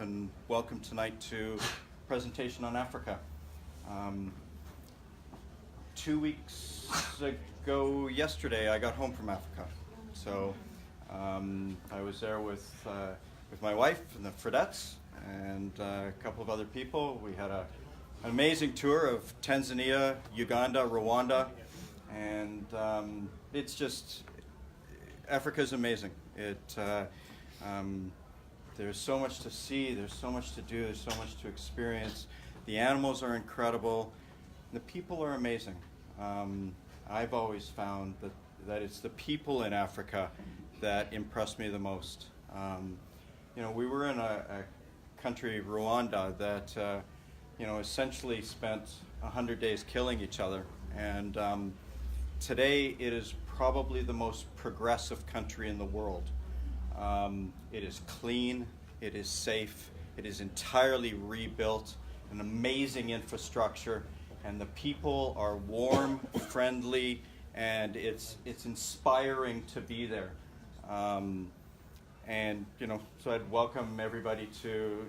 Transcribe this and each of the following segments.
and welcome tonight to presentation on Africa. 2 weeks ago yesterday, I got home from Africa. So I was there with my wife and the Fredettes and a couple of other people. We had an amazing tour of Tanzania, Uganda, Rwanda, and it's just, Africa's amazing. There's so much to see, there's so much to do, there's so much to experience. The animals are incredible, the people are amazing. I've always found that it's the people in Africa that impress me the most. We were in a country, Rwanda, that essentially spent 100 days killing each other. And today it is probably the most progressive country in the world. It is clean, it is safe, it is entirely rebuilt, an amazing infrastructure, and the people are warm, friendly, and it's inspiring to be there. So I'd welcome everybody to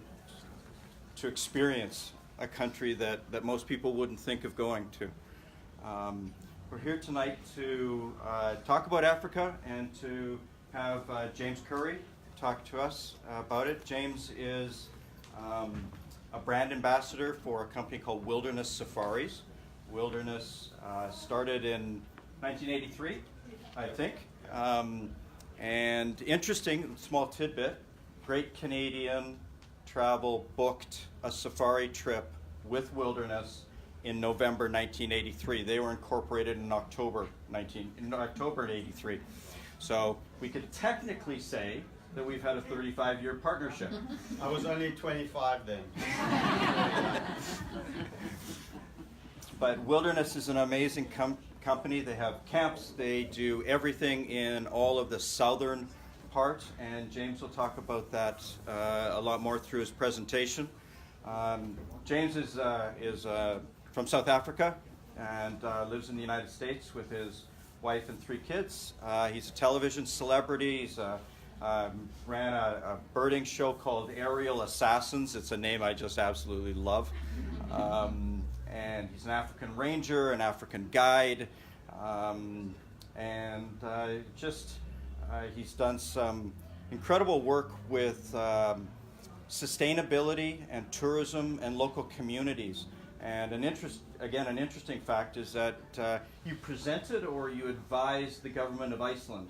experience a country that most people wouldn't think of going to. We're here tonight to talk about Africa and to have James Currie talk to us about it. James is a brand ambassador for a company called Wilderness Safaris. Wilderness started in 1983, I think. And interesting, small tidbit, Great Canadian Travel booked a safari trip with Wilderness in November 1983. They were incorporated in October 83. So we could technically say that we've had a 35-year partnership. I was only 25 then. But Wilderness is an amazing company. They have camps. They do everything in all of the southern part, and James will talk about that a lot more through his presentation. James is from South Africa and lives in the United States with his wife and 3 kids. He's a television celebrity. He's ran a birding show called Aerial Assassins. It's a name I just absolutely love. And he's an African ranger, an African guide, he's done some incredible work with sustainability and tourism and local communities. And an interesting fact is that you presented or you advised the government of Iceland.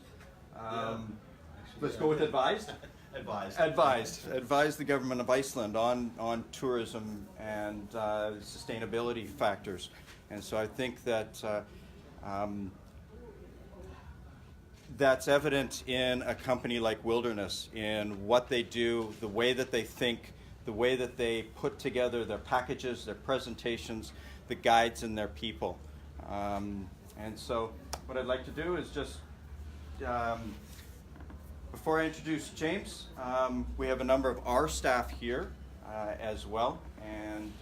Let's go with advised? Advised the government of Iceland on tourism and sustainability factors. And so I think that that's evident in a company like Wilderness, in what they do, the way that they think, the way that they put together their packages, their presentations, the guides, and their people. And so what I'd like to do is just, before I introduce James, we have a number of our staff here as well. And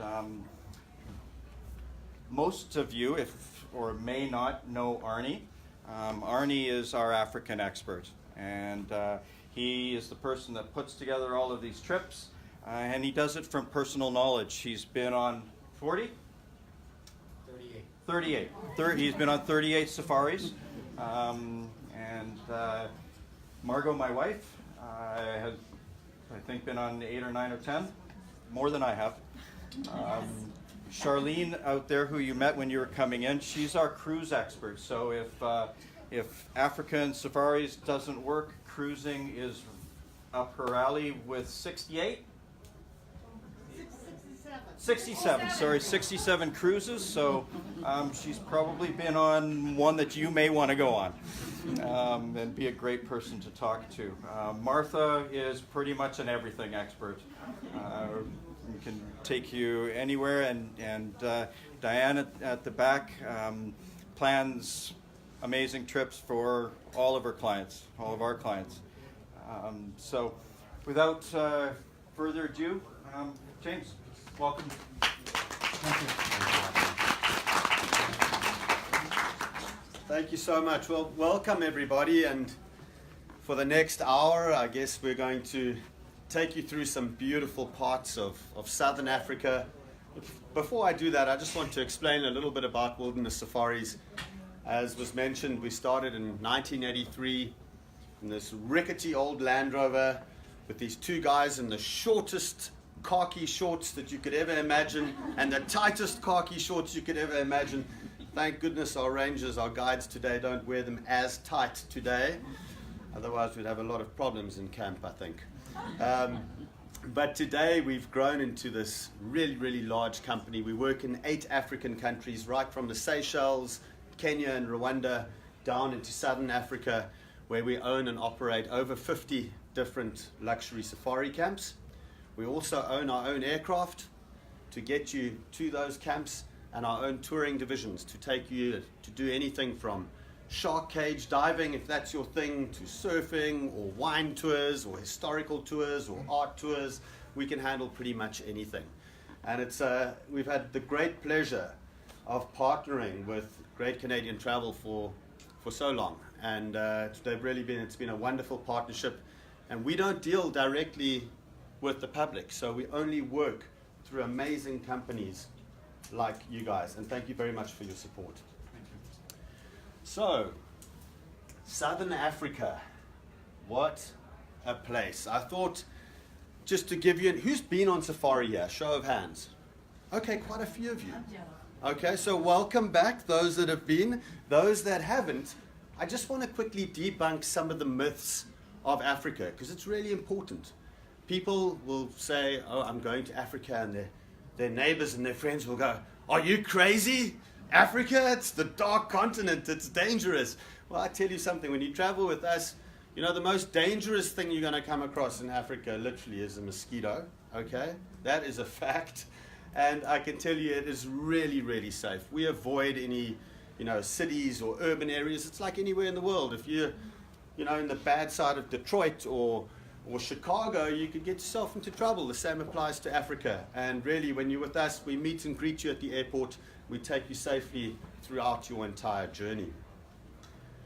most of you, may not know Arnie. Arnie is our African expert, and he is the person that puts together all of these trips, and he does it from personal knowledge. He's been on 40? 38. He's been on 38 safaris, and Margot, my wife, has, I think, been on 8 or 9 or 10, more than I have. Charlene out there, who you met when you were coming in, she's our cruise expert. So if African safaris doesn't work, cruising is up her alley with 68? 67 cruises. So she's probably been on one that you may want to go on, and be a great person to talk to. Martha is pretty much an everything expert. Can take you anywhere, and Diane at the back plans amazing trips for all of our clients. So without further ado, James, welcome. Thank you. Thank you so much. Well, welcome everybody, and for the next hour, I guess we're going to take you through some beautiful parts of Southern Africa. Before I do that, I just want to explain a little bit about wilderness safaris. As was mentioned, we started in 1983 in this rickety old Land Rover with these two guys in the shortest khaki shorts that you could ever imagine and the tightest khaki shorts you could ever imagine. Thank goodness our rangers, our guides today don't wear them as tight today. Otherwise we'd have a lot of problems in camp, I think. But today we've grown into this really, really large company. We work in 8 African countries, right from the Seychelles, Kenya and Rwanda, down into Southern Africa, where we own and operate over 50 different luxury safari camps. We also own our own aircraft to get you to those camps, and our own touring divisions to take you to do anything from shark cage diving, if that's your thing, to surfing or wine tours or historical tours or art tours. We can handle pretty much anything. And we've had the great pleasure of partnering with Great Canadian Travel for so long. And it's been a wonderful partnership. And we don't deal directly with the public, so we only work through amazing companies like you guys. And thank you very much for your support. Thank you. So, Southern Africa, what a place. I thought just to give you, who's been on safari here? Show of hands. Okay, quite a few of you. Okay, so welcome back, those that have been. Those that haven't, I just want to quickly debunk some of the myths of Africa, because it's really important. People will say, oh, I'm going to Africa, and their neighbors and their friends will go, are you crazy? Africa, it's the dark continent, it's dangerous. Well, I tell you something, when you travel with us, you know, the most dangerous thing you're going to come across in Africa literally is a mosquito, okay? That is a fact. And I can tell you it is really, really safe. We avoid any, cities or urban areas. It's like anywhere in the world. If you're, in the bad side of Detroit or Chicago, you could get yourself into trouble. The same applies to Africa. And really, when you're with us, we meet and greet you at the airport. We take you safely throughout your entire journey.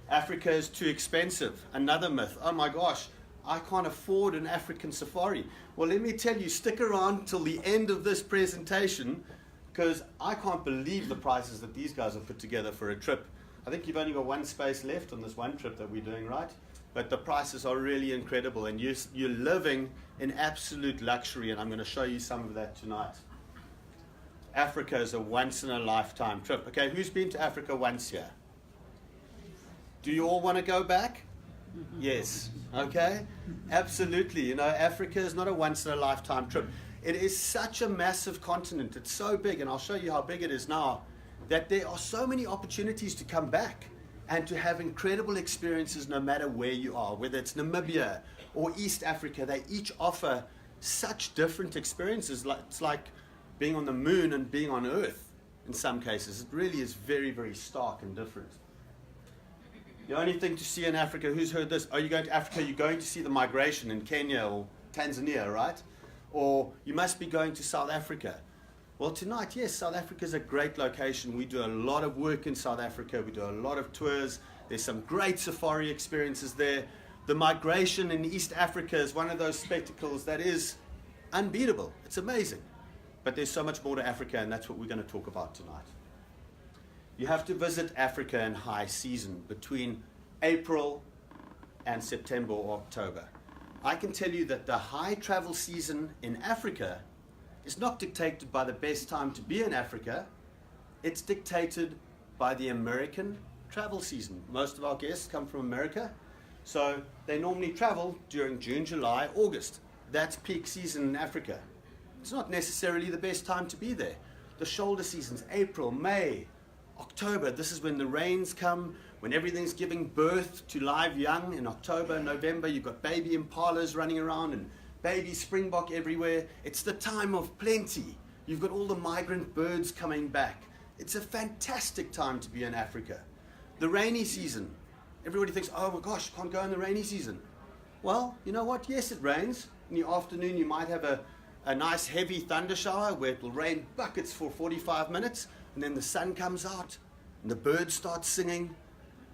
Africa is too expensive. Another myth. Oh my gosh, I can't afford an African safari. Well, let me tell you, stick around till the end of this presentation, because I can't believe the prices that these guys have put together for a trip. I think you've only got one space left on this one trip that we're doing, right? But the prices are really incredible, and you're living in absolute luxury, and I'm going to show you some of that tonight. Africa is a once-in-a-lifetime trip. Okay, who's been to Africa once here? Do you all want to go back? Yes. Okay? Absolutely. Africa is not a once-in-a-lifetime trip. It is such a massive continent. It's so big, and I'll show you how big it is now, that there are so many opportunities to come back and to have incredible experiences no matter where you are, whether it's Namibia or East Africa. They each offer such different experiences. It's like being on the moon and being on Earth in some cases. It really is very, very stark and different. The only thing to see in Africa, who's heard this? Are you going to Africa? You're going to see the migration in Kenya or Tanzania, right? Or you must be going to South Africa. Well, tonight, yes, South Africa is a great location. We do a lot of work in South Africa. We do a lot of tours. There's some great safari experiences there. The migration in East Africa is one of those spectacles that is unbeatable. It's amazing. But there's so much more to Africa, and that's what we're going to talk about tonight. You have to visit Africa in high season between April and September or October. I can tell you that the high travel season in Africa is not dictated by the best time to be in Africa. It's dictated by the American travel season. Most of our guests come from America, so they normally travel during June, July, August. That's peak season in Africa. It's not necessarily the best time to be there. The shoulder seasons, April, May, October, this is when the rains come, when everything's giving birth to live young. In October, November, you've got baby impalas running around and baby springbok everywhere. It's the time of plenty. You've got all the migrant birds coming back. It's a fantastic time to be in Africa. The rainy season, everybody thinks, oh my gosh, can't go in the rainy season. Well, you know what? Yes, it rains. In the afternoon, you might have a nice heavy thunder shower where it will rain buckets for 45 minutes, and then the sun comes out, and the birds start singing,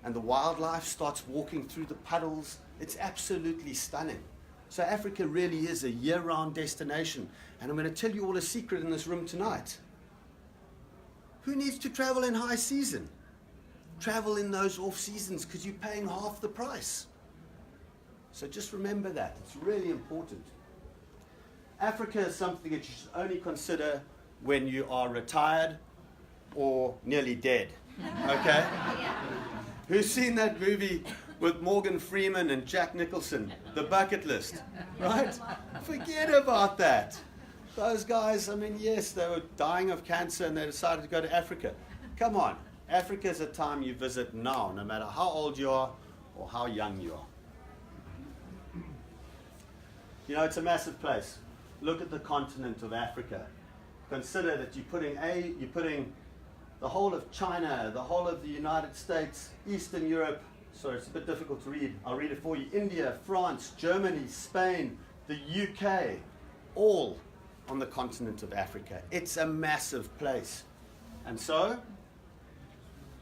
and the wildlife starts walking through the puddles. It's absolutely stunning. So Africa really is a year-round destination. And I'm going to tell you all a secret in this room tonight. Who needs to travel in high season? Travel in those off seasons because you're paying half the price. So just remember that. It's really important. Africa is something that you should only consider when you are retired or nearly dead. Okay? Who's seen that movie with Morgan Freeman and Jack Nicholson, The Bucket List? Right? Forget about that. Those guys, I mean, yes, they were dying of cancer and they decided to go to Africa. Come on. Africa is a time you visit now, no matter how old you are or how young you are. You know, it's a massive place. Look at the continent of Africa. Consider that you're putting the whole of China, the whole of the United States, Eastern Europe. Sorry, it's a bit difficult to read. I'll read it for you. India, France, Germany, Spain, the UK, all on the continent of Africa. It's a massive place. And so,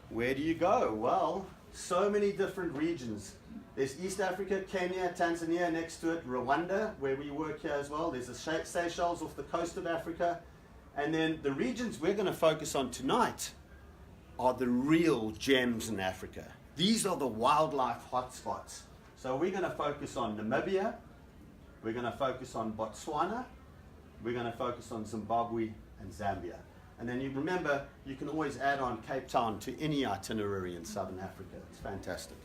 where do you go? Well, so many different regions. There's East Africa, Kenya, Tanzania next to it, Rwanda, where we work here as well. There's the Seychelles off the coast of Africa. And then the regions we're going to focus on tonight are the real gems in Africa. These are the wildlife hotspots. So we're going to focus on Namibia, we're going to focus on Botswana, we're going to focus on Zimbabwe and Zambia. And then you remember, you can always add on Cape Town to any itinerary in Southern Africa. It's fantastic.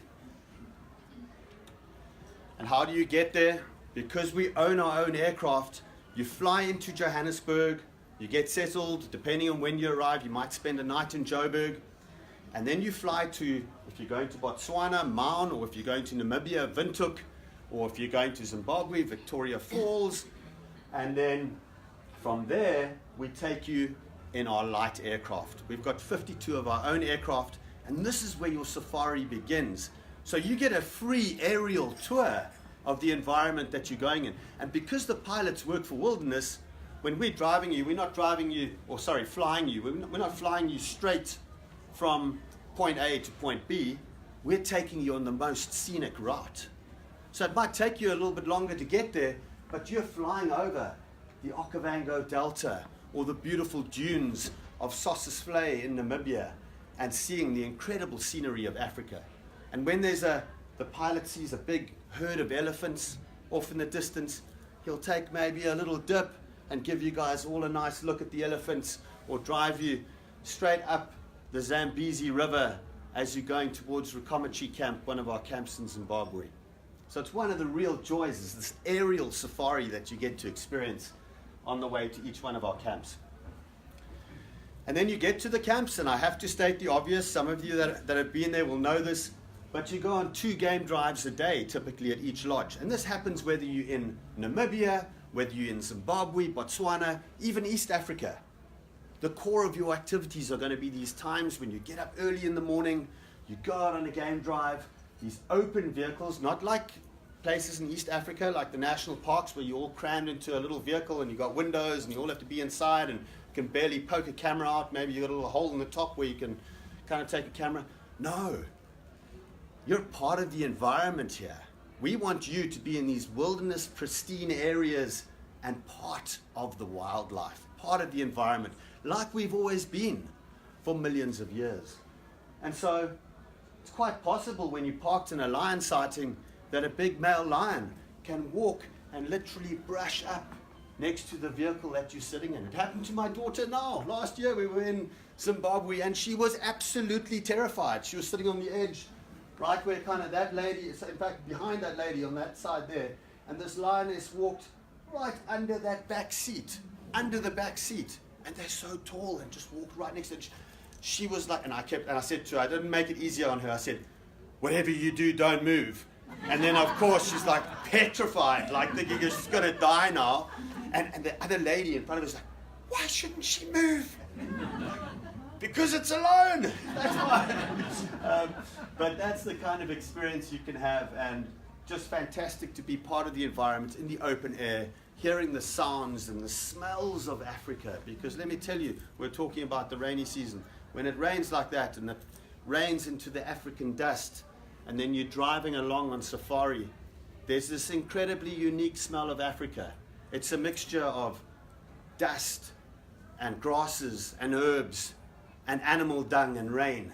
And how do you get there? Because we own our own aircraft, you fly into Johannesburg, you get settled, depending on when you arrive, you might spend a night in Joburg, and then you fly to, if you're going to Botswana, Maun, or if you're going to Namibia, Windhoek, or if you're going to Zimbabwe, Victoria Falls, and then from there, we take you in our light aircraft. We've got 52 of our own aircraft, and this is where your safari begins. So you get a free aerial tour of the environment that you're going in. And because the pilots work for Wilderness, when we're driving you, flying you, we're not flying you straight from point A to point B, we're taking you on the most scenic route. So it might take you a little bit longer to get there, but you're flying over the Okavango Delta or the beautiful dunes of Sossusvlei in Namibia and seeing the incredible scenery of Africa. And when the pilot sees a big herd of elephants off in the distance, he'll take maybe a little dip and give you guys all a nice look at the elephants, or drive you straight up the Zambezi River as you're going towards Rukomachi Camp, one of our camps in Zimbabwe. So it's one of the real joys, is this aerial safari that you get to experience on the way to each one of our camps. And then you get to the camps, and I have to state the obvious, some of you that have been there will know this, but you go on 2 game drives a day, typically at each lodge. And this happens whether you're in Namibia, whether you're in Zimbabwe, Botswana, even East Africa. The core of your activities are going to be these times when you get up early in the morning, you go out on a game drive, these open vehicles, not like places in East Africa, like the national parks where you're all crammed into a little vehicle and you've got windows and you all have to be inside and you can barely poke a camera out. Maybe you've got a little hole in the top where you can kind of take a camera. No. You're part of the environment here. We want you to be in these wilderness, pristine areas and part of the wildlife, part of the environment, like we've always been for millions of years. And so it's quite possible when you're parked in a lion sighting that a big male lion can walk and literally brush up next to the vehicle that you're sitting in. It happened to my daughter now. Last year we were in Zimbabwe and she was absolutely terrified. She was sitting on the edge, right where kind of that lady is, in fact behind that lady on that side there, and this lioness walked right under that back seat, and they're so tall and just walked right next to it. She was like, and I said to her, I didn't make it easier on her, I said, whatever you do, don't move. And then of course she's like petrified, like thinking she's gonna die now, and the other lady in front of her is like, why shouldn't she move? Because it's alone. That's why. But that's the kind of experience you can have, and just fantastic to be part of the environment in the open air, hearing the sounds and the smells of Africa. Because let me tell you, we're talking about the rainy season. When it rains like that and it rains into the African dust, and then you're driving along on safari, there's this incredibly unique smell of Africa. It's a mixture of dust and grasses and herbs and animal dung and rain.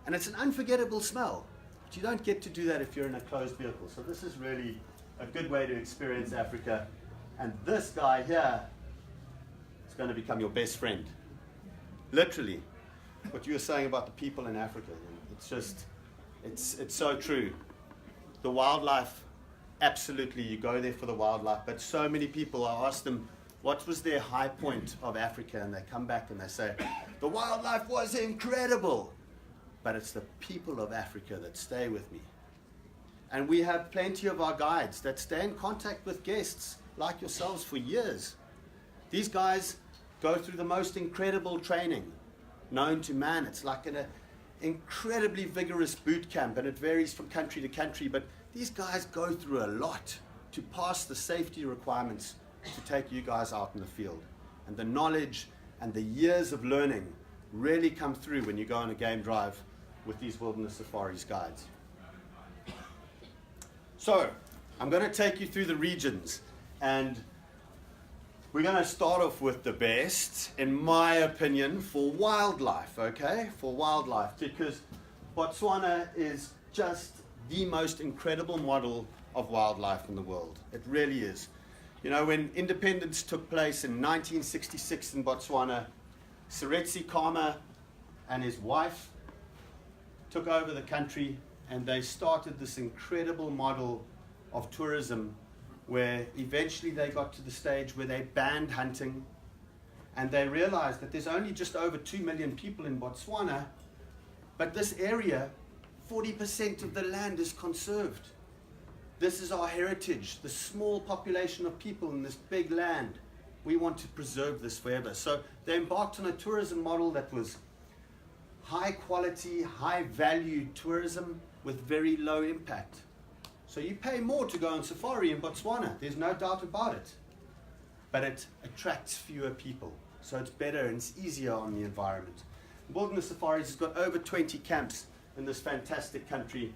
And it's an unforgettable smell. But you don't get to do that if you're in a closed vehicle. So this is really a good way to experience Africa. And this guy here is going to become your best friend. Literally. What you were saying about the people in Africa, it's just, it's so true. The wildlife, absolutely, you go there for the wildlife. But so many people, I ask them, what was their high point of Africa? And they come back and they say, the wildlife was incredible. But it's the people of Africa that stay with me. And we have plenty of our guides that stay in contact with guests like yourselves for years. These guys go through the most incredible training known to man. It's like an incredibly vigorous boot camp, and it varies from country to country. But these guys go through a lot to pass the safety requirements to take you guys out in the field. And the knowledge and the years of learning really come through when you go on a game drive with these wilderness safaris guides. So, I'm going to take you through the regions, and we're going to start off with the best, in my opinion, for wildlife, okay? For wildlife, because Botswana is just the most incredible model of wildlife in the world. It really is. You know, when independence took place in 1966 in Botswana, Seretse Khama and his wife took over the country, and they started this incredible model of tourism where eventually they got to the stage where they banned hunting, and they realized that there's only just over 2 million people in Botswana, but this area, 40% of the land is conserved. This is our heritage, the small population of people in this big land. We want to preserve this forever. So they embarked on a tourism model that was high quality, high value tourism with very low impact. So you pay more to go on safari in Botswana, there's no doubt about it. But it attracts fewer people. So it's better and it's easier on the environment. Wilderness Safaris has got over 20 camps in this fantastic country.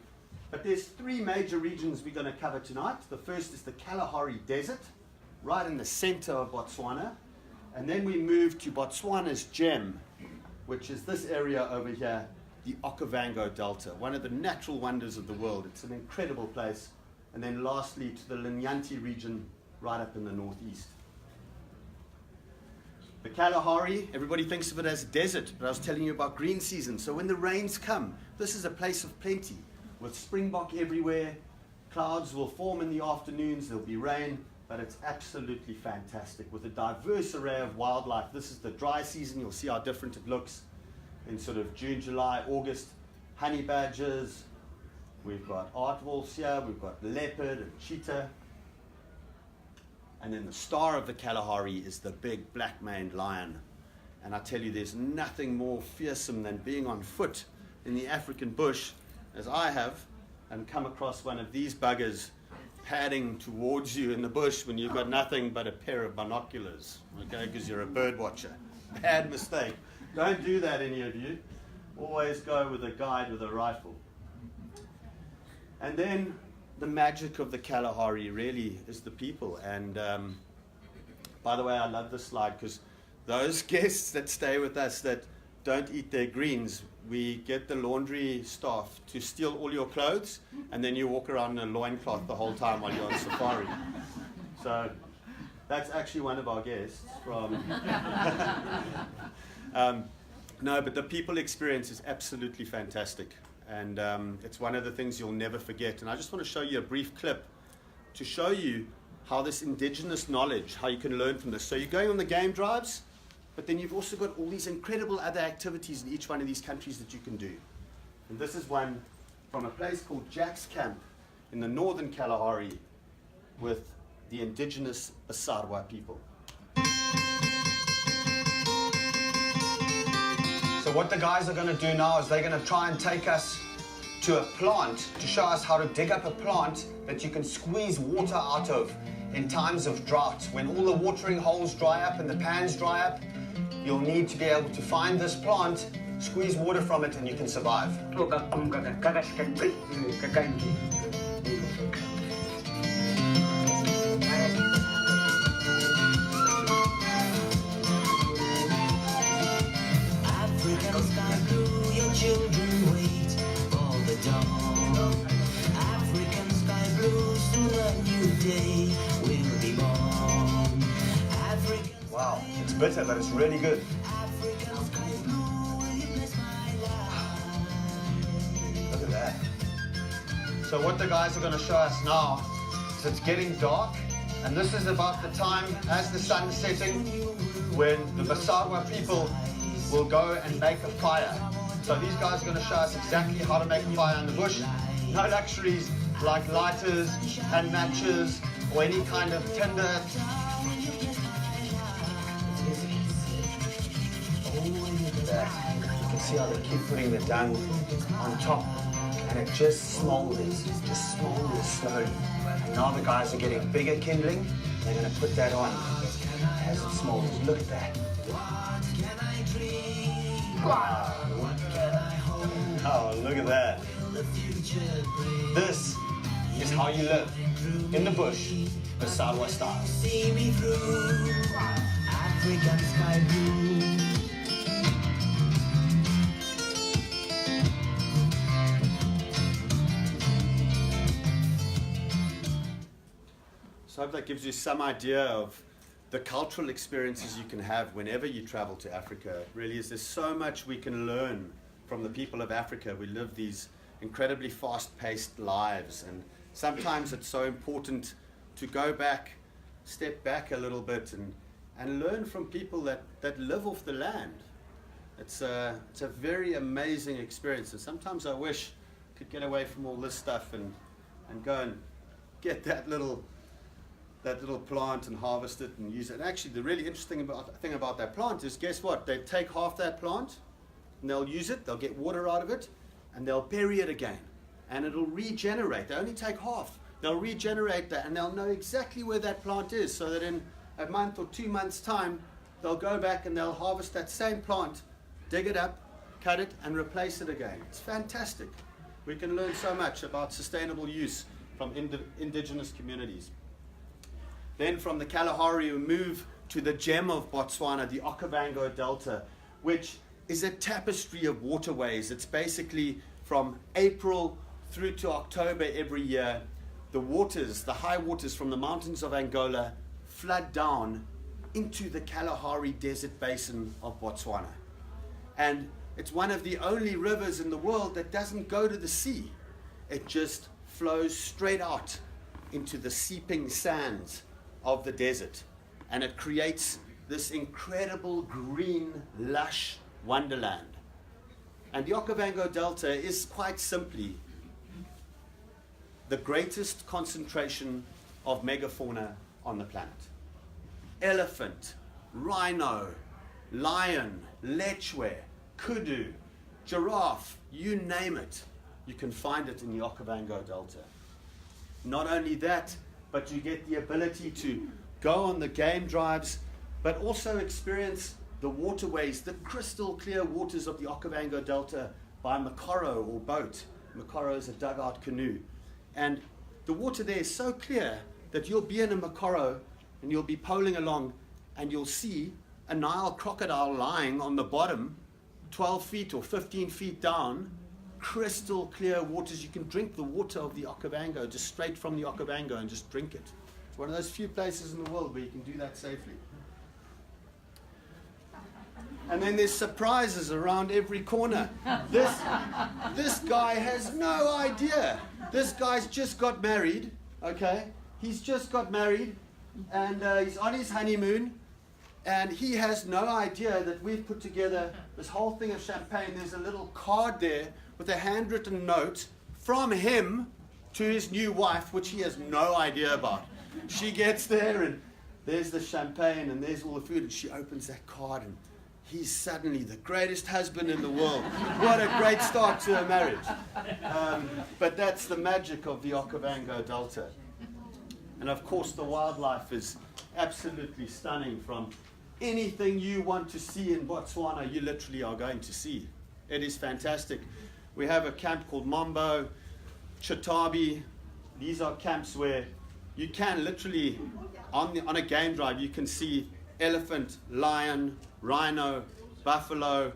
But there's 3 major regions we're going to cover tonight. The first is the Kalahari Desert, right in the center of Botswana. And then we move to Botswana's gem, which is this area over here, the Okavango Delta, one of the natural wonders of the world. It's an incredible place. And then lastly to the Linyanti region, right up in the northeast. The Kalahari, everybody thinks of it as a desert, but I was telling you about green season. So when the rains come, this is a place of plenty, with springbok everywhere. Clouds will form in the afternoons, there'll be rain, but it's absolutely fantastic with a diverse array of wildlife. This is the dry season, you'll see how different it looks in sort of June, July, August. Honey badgers, we've got aardwolves here, we've got leopard and cheetah. And then the star of the Kalahari is the big black-maned lion. And I tell you, there's nothing more fearsome than being on foot in the African bush, as I have, and come across one of these buggers padding towards you in the bush when you've got nothing but a pair of binoculars, okay, because you're a bird watcher. Bad mistake. Don't do that, any of you. Always go with a guide with a rifle. And then the magic of the Kalahari really is the people. And by the way, I love this slide because those guests that stay with us that don't eat their greens, we get the laundry staff to steal all your clothes, and then you walk around in a loincloth the whole time while you're on safari. So that's actually one of our guests from... no, but the people experience is absolutely fantastic. And it's one of the things you'll never forget. And I just want to show you a brief clip to show you how this indigenous knowledge, how you can learn from this. So you're going on the game drives, but then you've also got all these incredible other activities in each one of these countries that you can do. And this is one from a place called Jack's Camp in the northern Kalahari with the indigenous Asarwa people. So what the guys are going to do now is they're going to try and take us to a plant to show us how to dig up a plant that you can squeeze water out of in times of drought. When all the watering holes dry up and the pans dry up, you'll need to be able to find this plant, squeeze water from it, and you can survive. bitter, but it's really good. Look at that. So what the guys are going to show us now is it's getting dark, and this is about the time as the sun is setting when the Masawa people will go and make a fire. So these guys are going to show us exactly how to make a fire in the bush. No luxuries like lighters and matches or any kind of tinder. Look at that. You can see how they keep putting the dung on top, and it just smolders. It just smolders slowly. And now the guys are getting bigger kindling. They're going to put that on as it smolders. Look at that. Wow. Oh, look at that. This is how you live in the bush, the Sawa style. See me through African sky blue. So I hope that gives you some idea of the cultural experiences you can have whenever you travel to Africa. It really is. There's so much we can learn from the people of Africa. We live these incredibly fast-paced lives, and sometimes it's so important to go back, step back a little bit, and learn from people that live off the land. It's a very amazing experience, and sometimes I wish I could get away from all this stuff and go and get that little plant and harvest it and use it. And actually, the really interesting thing about that plant is, guess what? They take half that plant and they'll use it, they'll get water out of it, and they'll bury it again. And it'll regenerate. They only take half. They'll regenerate that, and they'll know exactly where that plant is, so that in a month or 2 months' time, they'll go back and they'll harvest that same plant, dig it up, cut it, and replace it again. It's fantastic. We can learn so much about sustainable use from indigenous communities. Then from the Kalahari, we move to the gem of Botswana, the Okavango Delta, which is a tapestry of waterways. It's basically from April through to October every year. The waters, the high waters from the mountains of Angola, flood down into the Kalahari Desert Basin of Botswana. And it's one of the only rivers in the world that doesn't go to the sea. It just flows straight out into the seeping sands of the desert, and it creates this incredible green, lush wonderland. And the Okavango Delta is quite simply the greatest concentration of megafauna on the planet. Elephant, rhino, lion, lechwe, kudu, giraffe, you name it, you can find it in the Okavango Delta. Not only that, but you get the ability to go on the game drives, but also experience the waterways, the crystal clear waters of the Okavango Delta by Mokoro or boat. Mokoro is a dugout canoe. And the water there is so clear that you'll be in a Mokoro and you'll be poling along and you'll see a Nile crocodile lying on the bottom, 12 feet or 15 feet down, crystal clear waters. You can drink the water of the Okavango just straight from the Okavango and just drink it. It's one of those few places in the world where you can do that safely. And then there's surprises around every corner. This guy has no idea. This guy's just got married, okay? He's just got married, and he's on his honeymoon, and he has no idea that we've put together this whole thing of champagne. There's a little card there with a handwritten note from him to his new wife, which he has no idea about. She gets there, and there's the champagne, and there's all the food, and she opens that card, and he's suddenly the greatest husband in the world. What a great start to a marriage. But that's the magic of the Okavango Delta. And of course, the wildlife is absolutely stunning. From anything you want to see in Botswana, you literally are going to see. It is fantastic. We have a camp called Mambo, Chitabi. These are camps where you can literally, on a game drive, you can see elephant, lion, rhino, buffalo,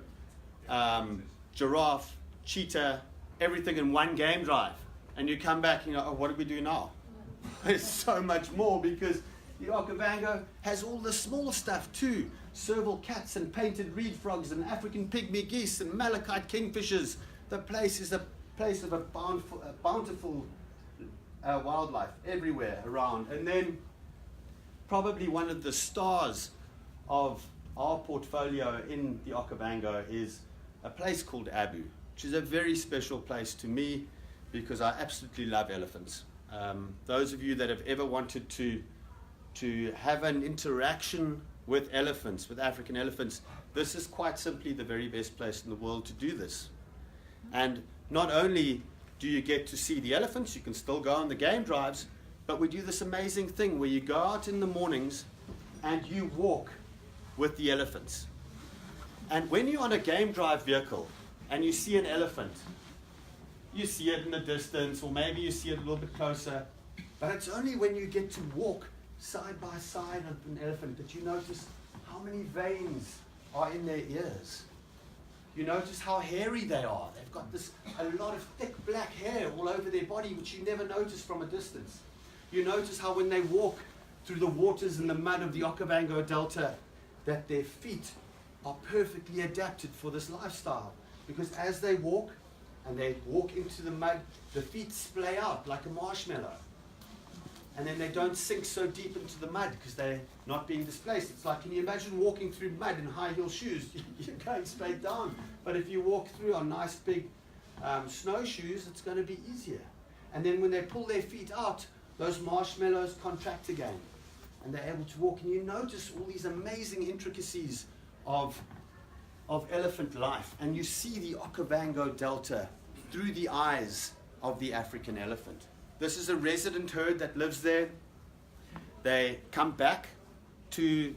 giraffe, cheetah, everything in one game drive. And you come back and you go, oh, what do we do now? There's so much more, because The Okavango has all the small stuff too. Serval cats and painted reed frogs and African pygmy geese and malachite kingfishers. The place is a place of a bountiful wildlife everywhere around. And then probably one of the stars of our portfolio in the Okavango is a place called Abu, which is a very special place to me because I absolutely love elephants. Those of you that have ever wanted to have an interaction with elephants, with African elephants, this is quite simply the very best place in the world to do this. And not only do you get to see the elephants, you can still go on the game drives, but we do this amazing thing where you go out in the mornings and you walk with the elephants. And when you're on a game drive vehicle and you see an elephant, you see it in the distance, or maybe you see it a little bit closer, but it's only when you get to walk side by side with an elephant that you notice how many veins are in their ears. You notice how hairy they are. They've got a lot of thick black hair all over their body, which you never notice from a distance. You notice how when they walk through the waters and the mud of the Okavango Delta, that their feet are perfectly adapted for this lifestyle. Because as they walk, and they walk into the mud, the feet splay out like a marshmallow. And then they don't sink so deep into the mud because they're not being displaced. It's like, can you imagine walking through mud in high heel shoes? You're going straight down. But if you walk through on nice big snowshoes, it's going to be easier. And then when they pull their feet out, those marshmallows contract again. And they're able to walk. And you notice all these amazing intricacies of elephant life. And you see the Okavango Delta through the eyes of the African elephant. This is a resident herd that lives there. They come back to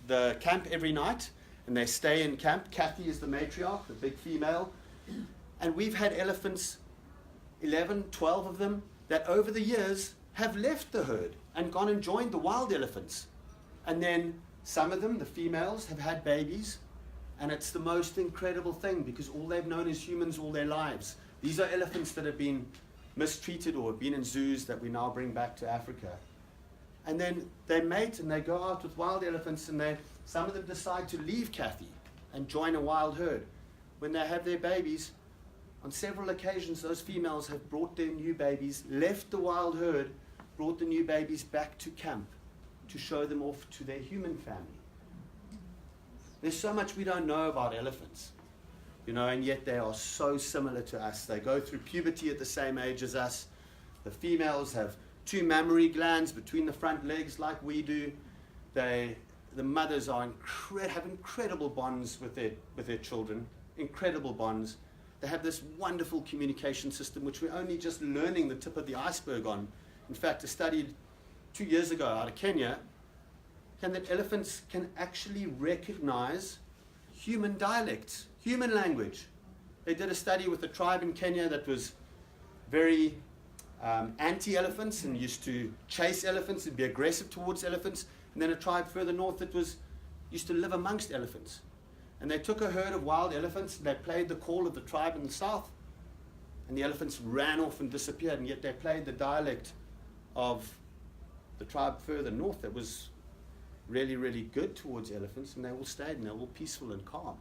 the camp every night and they stay in camp. Kathy is the matriarch, the big female. And we've had elephants, 11, 12 of them, that over the years have left the herd and gone and joined the wild elephants. And then some of them, the females, have had babies. And it's the most incredible thing because all they've known is humans all their lives. These are elephants that have been mistreated or have been in zoos that we now bring back to Africa. And then they mate and they go out with wild elephants and some of them decide to leave Kathy and join a wild herd. When they have their babies, on several occasions those females have brought their new babies, left the wild herd, brought the new babies back to camp to show them off to their human family. There's so much we don't know about elephants. And yet they are so similar to us. They go through puberty at the same age as us. The females have 2 mammary glands between the front legs like we do. The mothers have incredible bonds with their children, incredible bonds. They have this wonderful communication system which we're only just learning the tip of the iceberg on. In fact, a study 2 years ago out of Kenya that elephants can actually recognize human dialects, human language. They did a study with a tribe in Kenya that was very anti-elephants and used to chase elephants and be aggressive towards elephants. And then a tribe further north that used to live amongst elephants. And they took a herd of wild elephants and they played the call of the tribe in the south. And the elephants ran off and disappeared. And yet they played the dialect of the tribe further north that was really, really good towards elephants. And they all stayed and they were all peaceful and calm.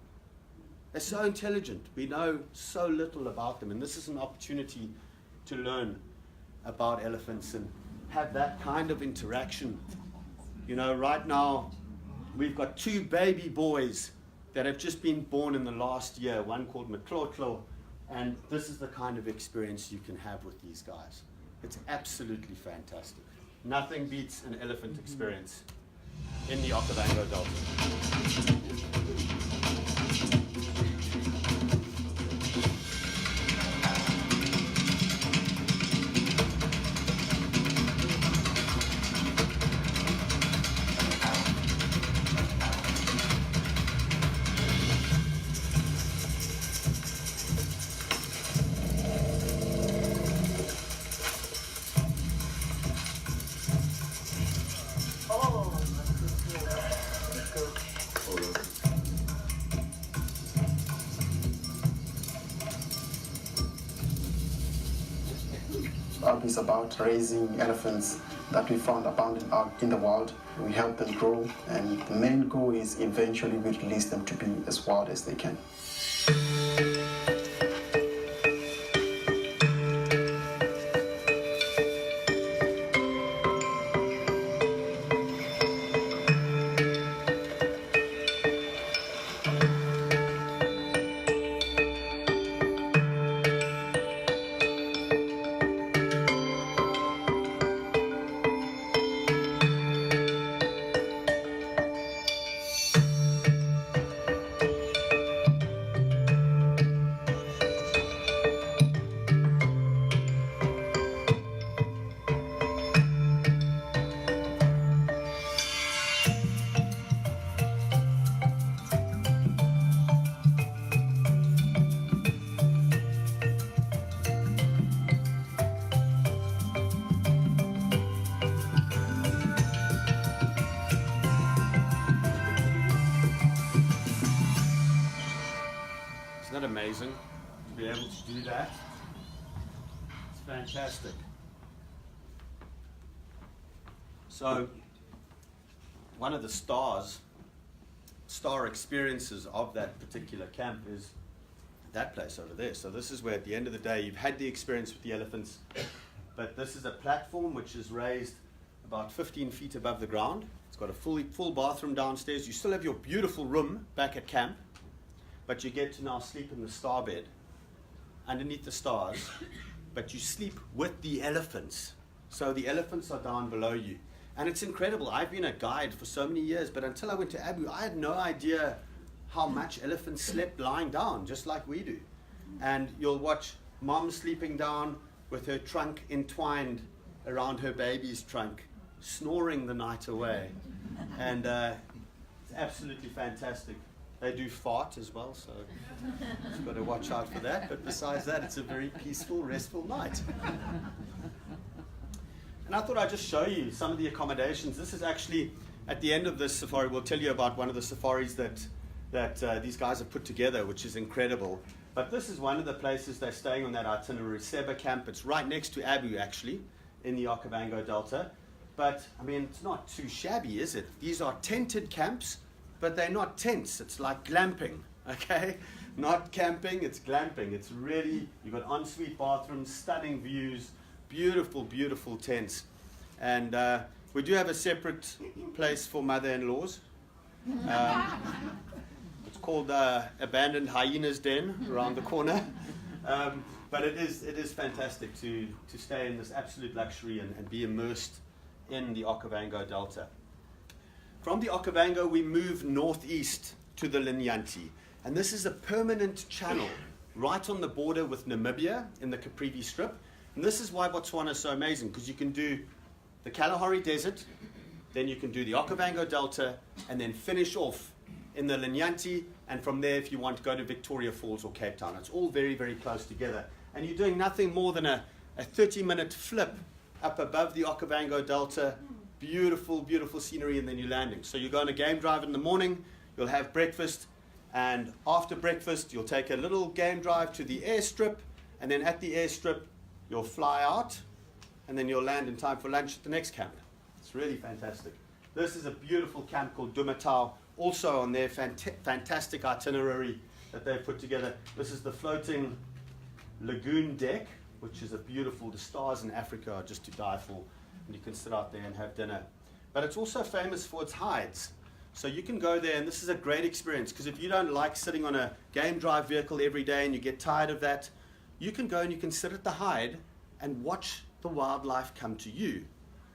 They're so intelligent. We know so little about them. And this is an opportunity to learn about elephants and have that kind of interaction. Right now, we've got 2 baby boys that have just been born in the last year, one called Matlotlo, and this is the kind of experience you can have with these guys. It's absolutely fantastic. Nothing beats an elephant experience in the Okavango Delta. Is about raising elephants that we found abundant out in the wild. We help them grow, and the main goal is eventually we release them to be as wild as they can. Isn't that amazing to be able to do that? It's fantastic. So, one of the star experiences of that particular camp is that place over there. So this is where at the end of the day you've had the experience with the elephants, but this is a platform which is raised about 15 feet above the ground. It's got a full bathroom downstairs. You still have your beautiful room back at camp, but you get to now sleep in the star bed underneath the stars, but you sleep with the elephants. So the elephants are down below you. And it's incredible. I've been a guide for so many years, but until I went to Abu, I had no idea how much elephants slept lying down, just like we do. And you'll watch mom sleeping down with her trunk entwined around her baby's trunk, snoring the night away. And it's absolutely fantastic. They do fart as well, so you've got to watch out for that. But besides that, it's a very peaceful, restful night. And I thought I'd just show you some of the accommodations. This is actually, at the end of this safari, we'll tell you about one of the safaris that these guys have put together, which is incredible. But this is one of the places they're staying on that itinerary, Seba Camp. It's right next to Abu, actually, in the Okavango Delta. But, I mean, it's not too shabby, is it? These are tented camps, but they're not tents. It's like glamping, okay? Not camping, it's glamping. It's really, you've got ensuite bathrooms, stunning views, beautiful, beautiful tents. And we do have a separate place for mother-in-laws. It's called Abandoned Hyena's Den around the corner. But it is fantastic to stay in this absolute luxury and be immersed in the Okavango Delta. From the Okavango, we move northeast to the Linyanti. And this is a permanent channel right on the border with Namibia in the Caprivi Strip. And this is why Botswana is so amazing, because you can do the Kalahari Desert, then you can do the Okavango Delta, and then finish off in the Linyanti, and from there, if you want, go to Victoria Falls or Cape Town. It's all very, very close together. And you're doing nothing more than a 30-minute flip up above the Okavango Delta. Beautiful, beautiful scenery, and then you're landing. So you go on a game drive in the morning, you'll have breakfast, and after breakfast, you'll take a little game drive to the airstrip, and then at the airstrip, you'll fly out, and then you'll land in time for lunch at the next camp. It's really fantastic. This is a beautiful camp called Dumatau, also on their fantastic itinerary that they've put together. This is the floating lagoon deck, which is a beautiful, the stars in Africa are just to die for, and you can sit out there and have dinner. But it's also famous for its hides. So you can go there, and this is a great experience, because if you don't like sitting on a game drive vehicle every day and you get tired of that, you can go and you can sit at the hide and watch the wildlife come to you.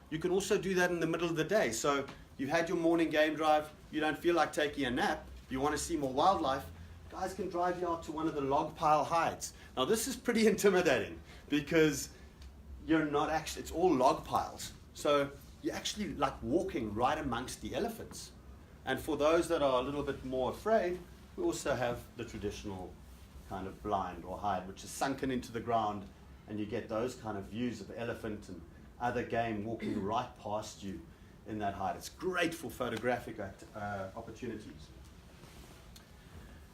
You can also do that in the middle of the day. So you've had your morning game drive, you don't feel like taking a nap, you want to see more wildlife, guys can drive you out to one of the log pile hides. Now this is pretty intimidating because you're not actually, it's all log piles. So you're actually like walking right amongst the elephants. And for those that are a little bit more afraid, we also have the traditional kind of blind or hide, which is sunken into the ground, and you get those kind of views of elephant and other game walking right past you in that hide. It's great for photographic opportunities.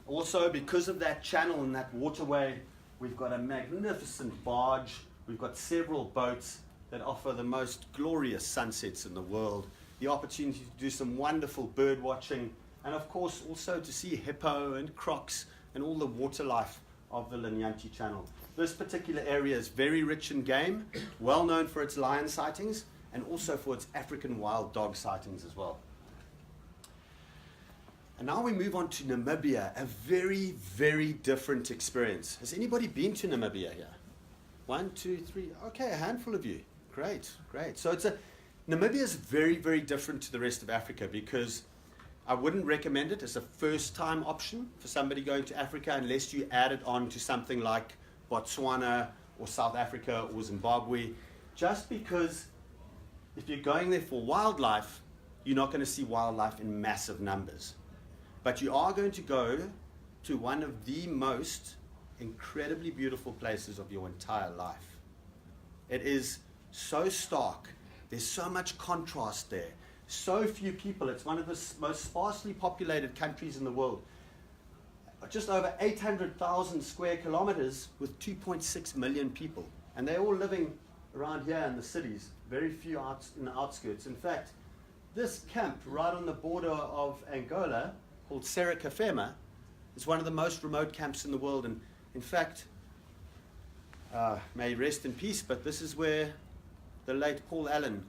Also, because of that channel and that waterway, we've got a magnificent barge, we've got several boats, that offer the most glorious sunsets in the world, the opportunity to do some wonderful bird watching, and of course also to see hippo and crocs and all the water life of the Linyanti Channel. This particular area is very rich in game, well known for its lion sightings and also for its African wild dog sightings as well. And now we move on to Namibia, a very, very different experience. Has anybody been to Namibia here? 1, 2, 3, okay, a handful of you. Great, great. So Namibia is very, very different to the rest of Africa because I wouldn't recommend it as a first-time option for somebody going to Africa unless you add it on to something like Botswana or South Africa or Zimbabwe, just because if you're going there for wildlife, you're not going to see wildlife in massive numbers. But you are going to go to one of the most incredibly beautiful places of your entire life. It is so stark. There's so much contrast there. So few people. It's one of the most sparsely populated countries in the world. Just over 800,000 square kilometers with 2.6 million people. And they're all living around here in the cities, very few out in the outskirts. In fact, this camp right on the border of Angola, called Serra-Cafema, is one of the most remote camps in the world. And in fact, may he rest in peace, but this is where the late Paul Allen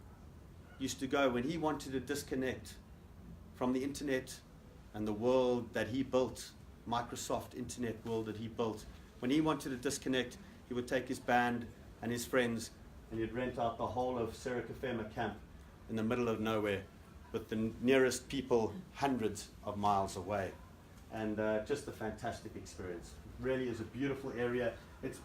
used to go when he wanted to disconnect from the internet and the world that he built, Microsoft internet world that he built. When he wanted to disconnect, he would take his band and his friends and he'd rent out the whole of Serra-Cafema camp in the middle of nowhere with the nearest people hundreds of miles away. And just a fantastic experience. It really is a beautiful area. It's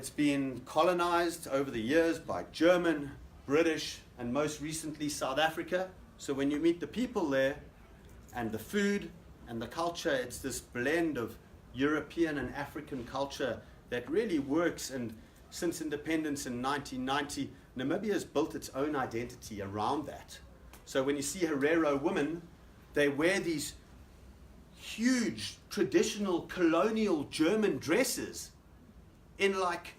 been colonized over the years by German, British, and most recently South Africa. So when you meet the people there and the food and the culture, it's this blend of European and African culture that really works. And since independence in 1990, Namibia has built its own identity around that. So when you see Herero women, they wear these huge traditional colonial German dresses in like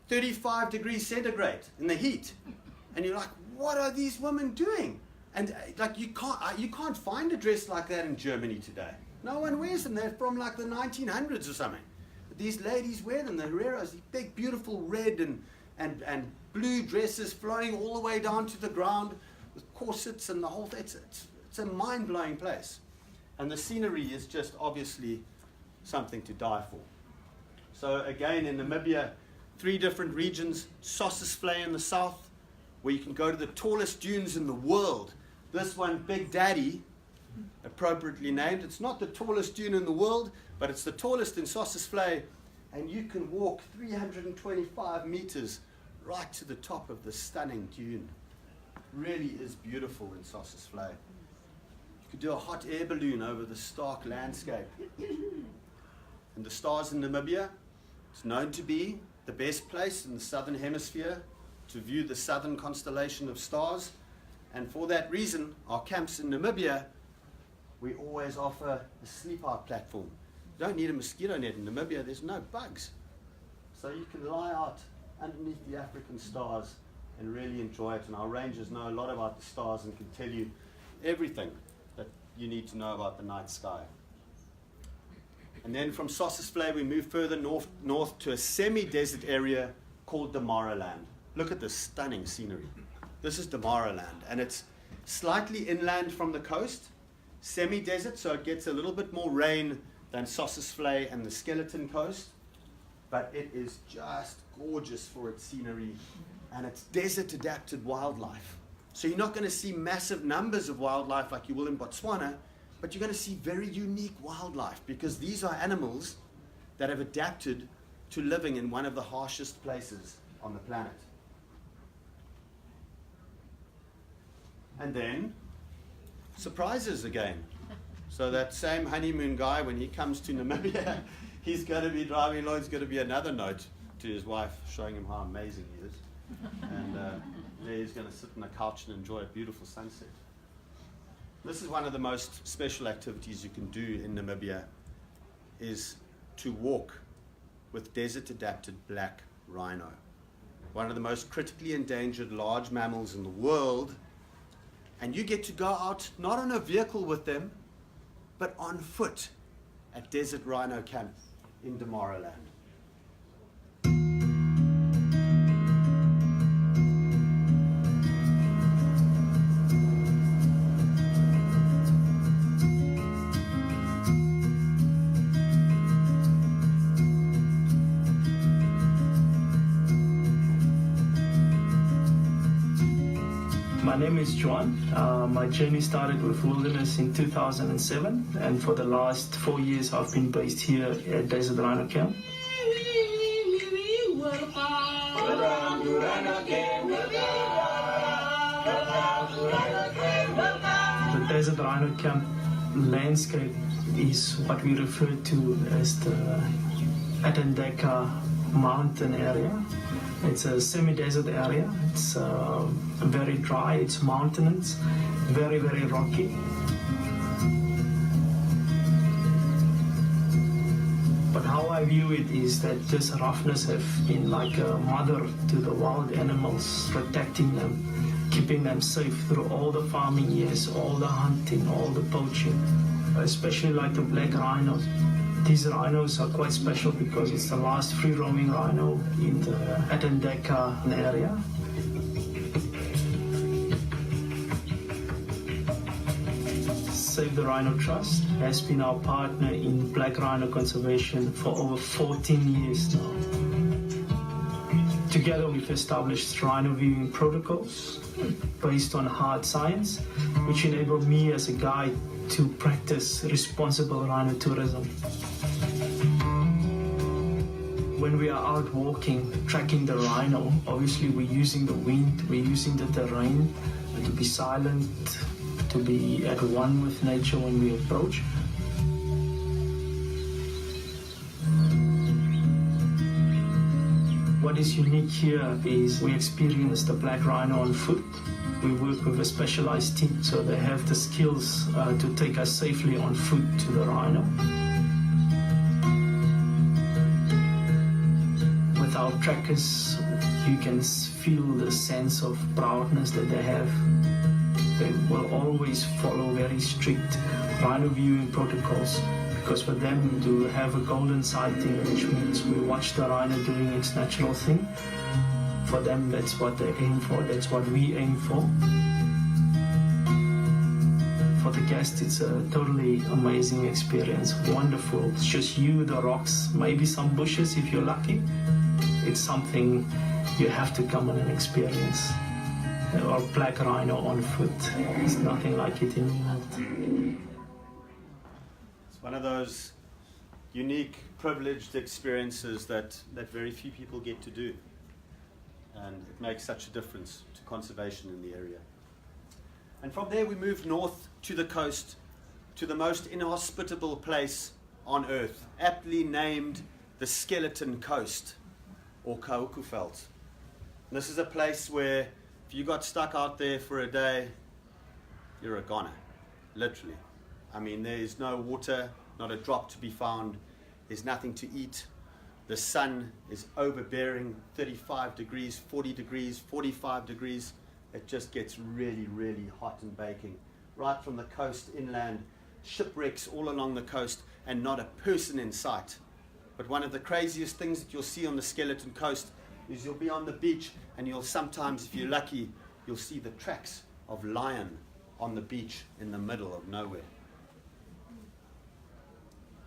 35 degrees centigrade in the heat. And you're like, what are these women doing? And like you can't find a dress like that in Germany today. No one wears them. They're from like the 1900s or something. But these ladies wear them, the Hereros, these big beautiful red and blue dresses flowing all the way down to the ground with corsets and the whole thing. It's a mind-blowing place. And the scenery is just obviously something to die for. So again, in Namibia, 3 different regions. Sossusvlei in the south, where you can go to the tallest dunes in the world. This one, Big Daddy, appropriately named. It's not the tallest dune in the world, but it's the tallest in Sossusvlei. And you can walk 325 meters right to the top of the stunning dune. Really is beautiful in Sossusvlei. You could do a hot air balloon over the stark landscape. And the stars in Namibia, it's known to be the best place in the southern hemisphere to view the southern constellation of stars. And for that reason, our camps in Namibia, we always offer a sleep-out platform. You don't need a mosquito net in Namibia, there's no bugs. So you can lie out underneath the African stars and really enjoy it. And our rangers know a lot about the stars and can tell you everything that you need to know about the night sky. And then from Sossusvlei we move further north to a semi-desert area called Damaraland. Look at this stunning scenery. This is Damaraland, and it's slightly inland from the coast, semi-desert, so it gets a little bit more rain than Sossusvlei and the Skeleton Coast, but it is just gorgeous for its scenery, and it's desert-adapted wildlife. So you're not going to see massive numbers of wildlife like you will in Botswana, but you're going to see very unique wildlife because these are animals that have adapted to living in one of the harshest places on the planet. And then, surprises again. So that same honeymoon guy, when he comes to Namibia, he's going to be driving along, he's going to be another note to his wife showing him how amazing he is. And there he's going to sit on the couch and enjoy a beautiful sunset. This is one of the most special activities you can do in Namibia, is to walk with desert-adapted black rhino. one of the most critically endangered large mammals in the world, and you get to go out not on a vehicle with them, but on foot at Desert Rhino Camp in Damaraland. My name is Juan. My journey started with wilderness in 2007, and for the last 4 years I've been based here at Desert Rhino Camp. The Desert Rhino Camp landscape is what we refer to as the Atandeka mountain area. It's a semi-desert area. It's very dry, it's mountainous, very, very rocky. But how I view it is that this roughness has been like a mother to the wild animals, protecting them, keeping them safe through all the farming years, all the hunting, all the poaching, especially like the black rhinos. These rhinos are quite special because it's the last free-roaming rhino in the Atandeka area. Save the Rhino Trust has been our partner in black rhino conservation for over 14 years now. Together we've established rhino viewing protocols based on hard science, which enable me as a guide to practice responsible rhino tourism. When we are out walking, tracking the rhino, obviously we're using the wind, we're using the terrain to be silent, to be at one with nature when we approach. What is unique here is we experience the black rhino on foot. We work with a specialized team, so they have the skills to take us safely on foot to the rhino. With our trackers, you can feel the sense of proudness that they have. They will always follow very strict rhino viewing protocols, because for them to have a golden sighting, which means we watch the rhino doing its natural thing, for them that's what they aim for, that's what we aim for. For the guests, it's a totally amazing experience, wonderful. It's just you, the rocks, maybe some bushes if you're lucky. It's something you have to come and experience. Or black rhino on foot. There's nothing like it in the world. It's one of those unique, privileged experiences that very few people get to do. And it makes such a difference to conservation in the area. And from there we moved north to the coast, to the most inhospitable place on earth, aptly named the Skeleton Coast, or Kaukuveld. This is a place where if you got stuck out there for a day, you're a goner, literally. I mean, there is no water, not a drop to be found. There's nothing to eat. The sun is overbearing, 35 degrees, 40 degrees, 45 degrees. It just gets really, really hot and baking. Right from the coast inland, shipwrecks all along the coast, and not a person in sight. But one of the craziest things that you'll see on the Skeleton Coast is you'll be on the beach, and you'll sometimes, if you're lucky, you'll see the tracks of lion on the beach in the middle of nowhere.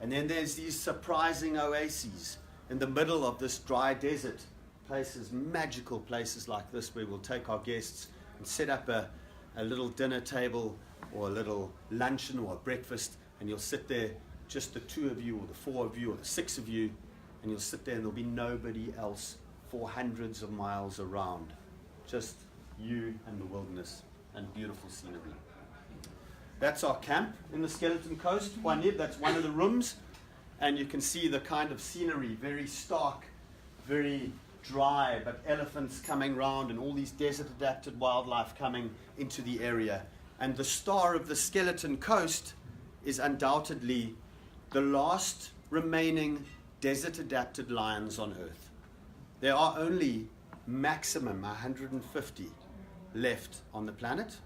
And then there's these surprising oases in the middle of this dry desert, places, magical places like this, where we'll take our guests and set up a little dinner table or a little luncheon or a breakfast, and you'll sit there, just the two of you or the four of you or the six of you, and you'll sit there and there'll be nobody else for hundreds of miles around, just you and the wilderness and beautiful scenery. That's our camp in the Skeleton Coast, Juanib. That's one of the rooms, and you can see the kind of scenery, very stark, very dry, but elephants coming round and all these desert adapted wildlife coming into the area. And the star of the Skeleton Coast is undoubtedly the last remaining desert adapted lions on earth. There are only maximum 150 left on the planet.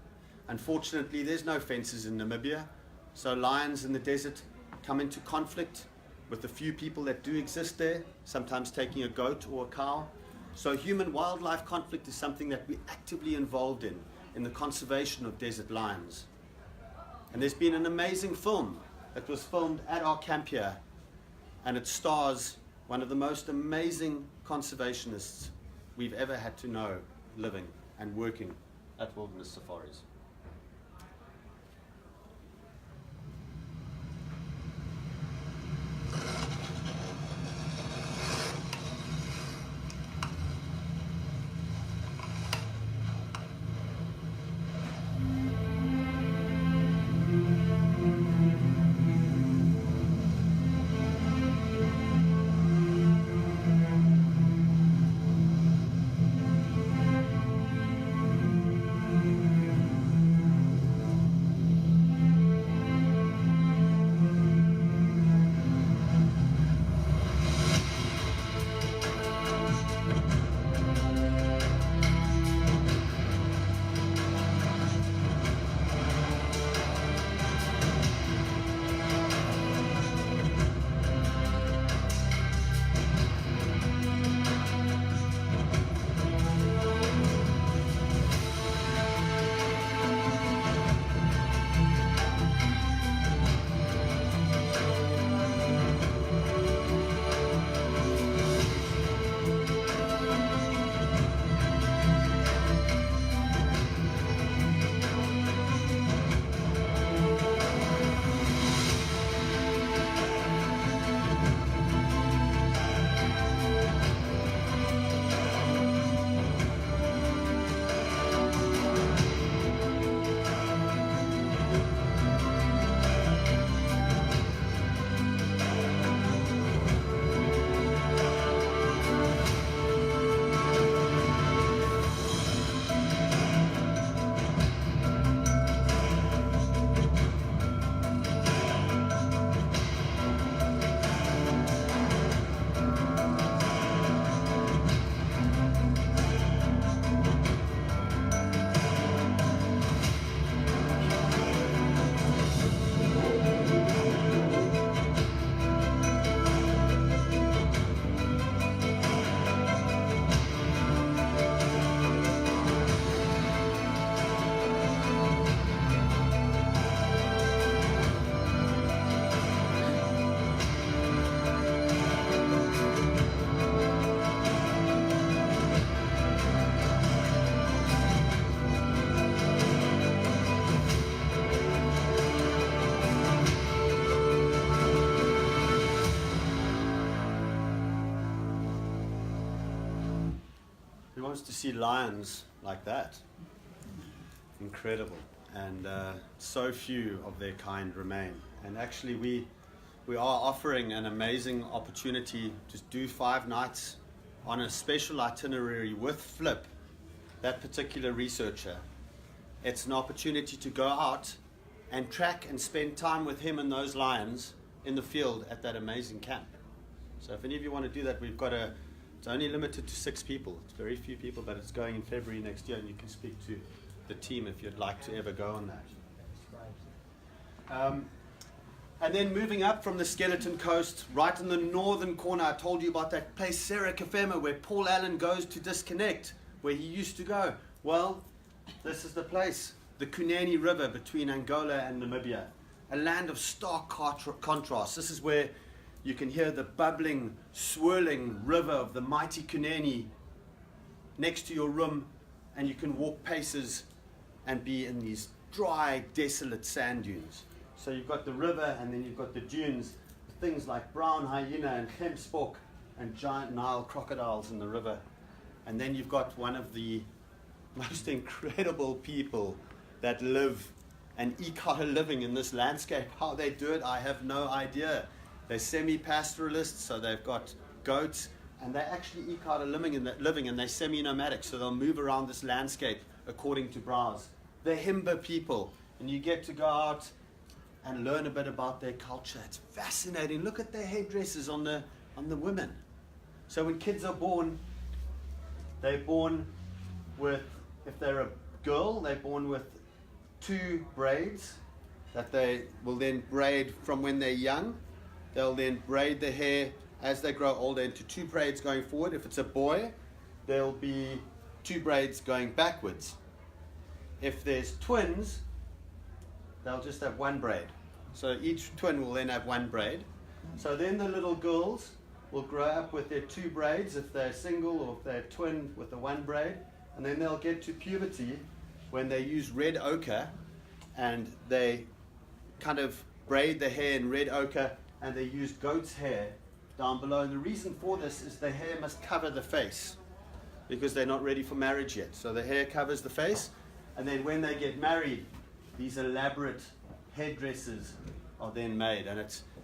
Unfortunately, there's no fences in Namibia, so lions in the desert come into conflict with the few people that do exist there, sometimes taking a goat or a cow. So human-wildlife conflict is something that we're actively involved in the conservation of desert lions. And there's been an amazing film that was filmed at our camp here, and it stars one of the most amazing conservationists we've ever had to know living and working at wilderness safaris. Who wants to see lions like that? Incredible. And so few of their kind remain. And actually we are offering an amazing opportunity to do 5 nights on a special itinerary with Flip, that particular researcher. It's an opportunity to go out and track and spend time with him and those lions in the field at that amazing camp. So if any of you want to do that, it's only limited to 6 people. It's very few people, but it's going in February next year, and you can speak to the team if you'd like to ever go on that. And then moving up from the Skeleton Coast, right in the northern corner, I told you about that place, Serra-Kafema, where Paul Allen goes to disconnect, where he used to go. Well, this is the place, the Kunene River between Angola and Namibia, a land of stark contrast. This is where you can hear the bubbling, swirling river of the mighty Kunene next to your room, and you can walk paces and be in these dry, desolate sand dunes. So you've got the river, and then you've got the dunes, things like brown hyena and gemsbok and giant Nile crocodiles in the river. And then you've got one of the most incredible people that live and eke out a living in this landscape. How they do it, I have no idea. They're semi-pastoralists, so they've got goats, and they actually eke out a living, and they're semi-nomadic, so they'll move around this landscape according to browse. They're Himba people, and you get to go out and learn a bit about their culture. It's fascinating. Look at their headdresses on the women. So when kids are born, they're born with, if they're a girl, they're born with 2 braids that they will then braid from when they're young. They'll then braid the hair as they grow older into 2 braids going forward. If it's a boy, there'll be 2 braids going backwards. If there's twins, they'll just have 1 braid. So each twin will then have 1 braid. So then the little girls will grow up with their 2 braids if they're single, or if they're twin with the 1 braid. And then they'll get to puberty when they use red ochre, and they kind of braid the hair in red ochre, and they use goat's hair down below. And the reason for this is the hair must cover the face, because they're not ready for marriage yet. So the hair covers the face, and then when they get married, these elaborate headdresses are then made. And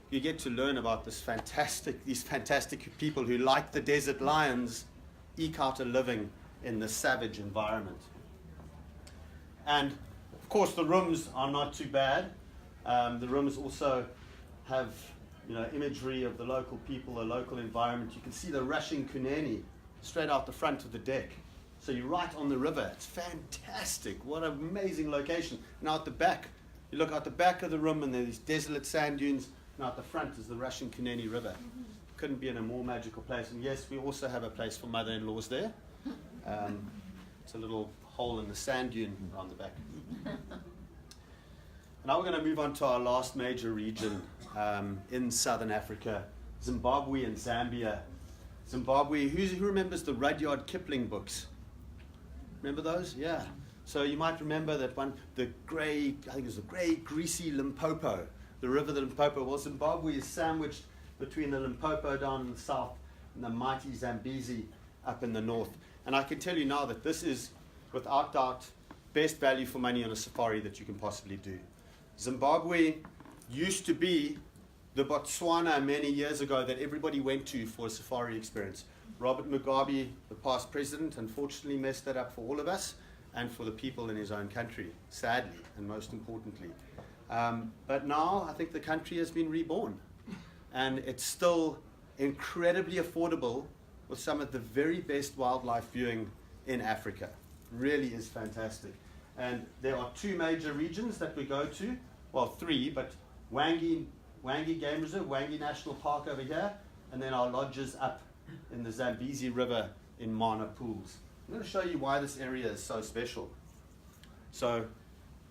you get to learn about these fantastic people who, like the desert lions, eke out a living in the savage environment. And of course the rooms are not too bad. The rooms also have imagery of the local people, the local environment. You can see the rushing Kunene straight out the front of the deck. So you're right on the river. It's fantastic. What an amazing location. And out the back, you look out the back of the room and there's these desolate sand dunes, and out the front is the rushing Kunene River. Couldn't be in a more magical place. And yes, we also have a place for mother-in-laws there. It's a little hole in the sand dune around the back. Now we're going to move on to our last major region in southern Africa, Zimbabwe and Zambia. Zimbabwe, who remembers the Rudyard Kipling books? Remember those? Yeah. So you might remember that one, I think it was the grey, greasy Limpopo, the river the Limpopo. Well, Zimbabwe is sandwiched between the Limpopo down in the south and the mighty Zambezi up in the north. And I can tell you now that this is, without doubt, best value for money on a safari that you can possibly do. Zimbabwe used to be the Botswana many years ago that everybody went to for a safari experience. Robert Mugabe, the past president, unfortunately messed that up for all of us and for the people in his own country, sadly, and most importantly. But now I think the country has been reborn, and it's still incredibly affordable with some of the very best wildlife viewing in Africa. Really is fantastic. And there are 2 major regions that we go to, well 3, but Wangi Game Reserve, Wangi National Park over here, and then our lodges up in the Zambezi River in Mana Pools. I'm going to show you why this area is so special. So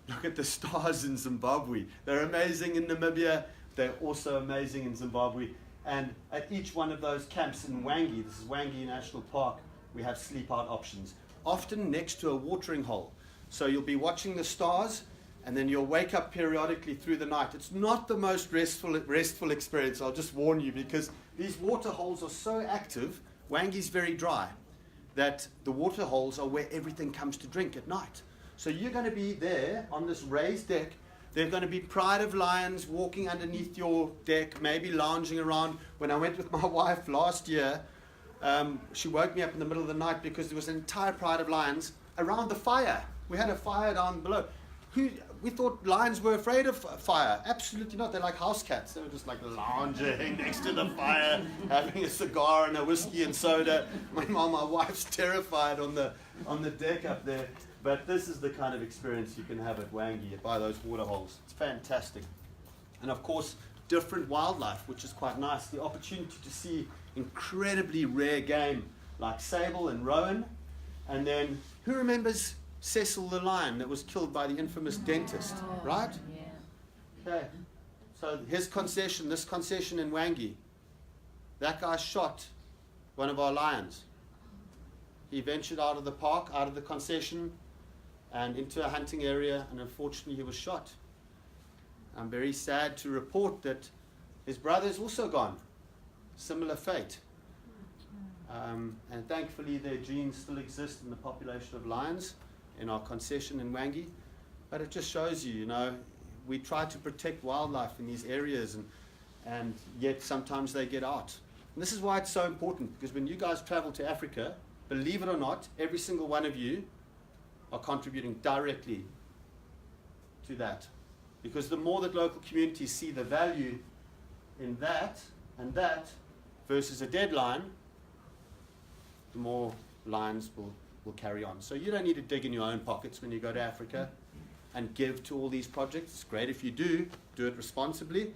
look at the stars in Zimbabwe. They're amazing in Namibia. They're also amazing in Zimbabwe. And at each one of those camps in Wangi, this is Wangi National Park, we have sleep out options, often next to a watering hole. So you'll be watching the stars, and then you'll wake up periodically through the night. It's not the most restful experience, I'll just warn you, because these water holes are so active, Wangi's very dry, that the water holes are where everything comes to drink at night. So you're going to be there on this raised deck. There are going to be pride of lions walking underneath your deck, maybe lounging around. When I went with my wife last year, she woke me up in the middle of the night because there was an entire pride of lions around the fire. We had a fire down below. We thought lions were afraid of fire. Absolutely not. They're like house cats. They were just like lounging next to the fire, having a cigar and a whiskey and soda. My wife's terrified on the deck up there. But this is the kind of experience you can have at Wangi by those water holes. It's fantastic. And of course, different wildlife, which is quite nice. The opportunity to see incredibly rare game like sable and rowan. And then, who remembers Cecil the lion that was killed by the infamous dentist, right? Yeah. Okay. So this concession in Wangi, that guy shot one of our lions. He ventured out of the park, out of the concession, and into a hunting area, and unfortunately he was shot. I'm very sad to report that his brother is also gone. Similar fate. And thankfully their genes still exist in the population of lions in our concession in Wangi. But it just shows you, we try to protect wildlife in these areas, and yet sometimes they get out. And this is why it's so important, because when you guys travel to Africa, believe it or not, every single one of you are contributing directly to that. Because the more that local communities see the value in that and that versus a deadline, the more lions will carry on. So you don't need to dig in your own pockets when you go to Africa and give to all these projects. It's great if you do it responsibly,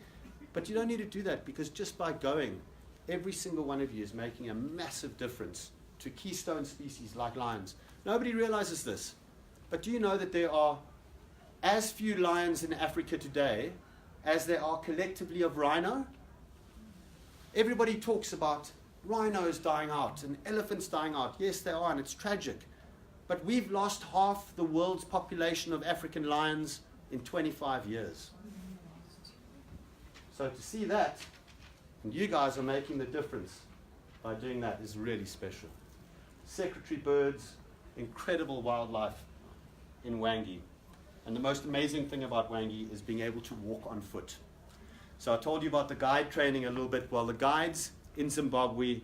but you don't need to do that, because just by going, every single one of you is making a massive difference to keystone species like lions. Nobody realizes this, but do you know that there are as few lions in Africa today as there are collectively of rhino? Everybody talks about rhinos dying out and elephants dying out. Yes, they are, and it's tragic. But we've lost half the world's population of African lions in 25 years. So to see that, and you guys are making the difference by doing that, is really special. Secretary birds, incredible wildlife in Wangi. And the most amazing thing about Wangi is being able to walk on foot. So I told you about the guide training a little bit. Well, the guides in Zimbabwe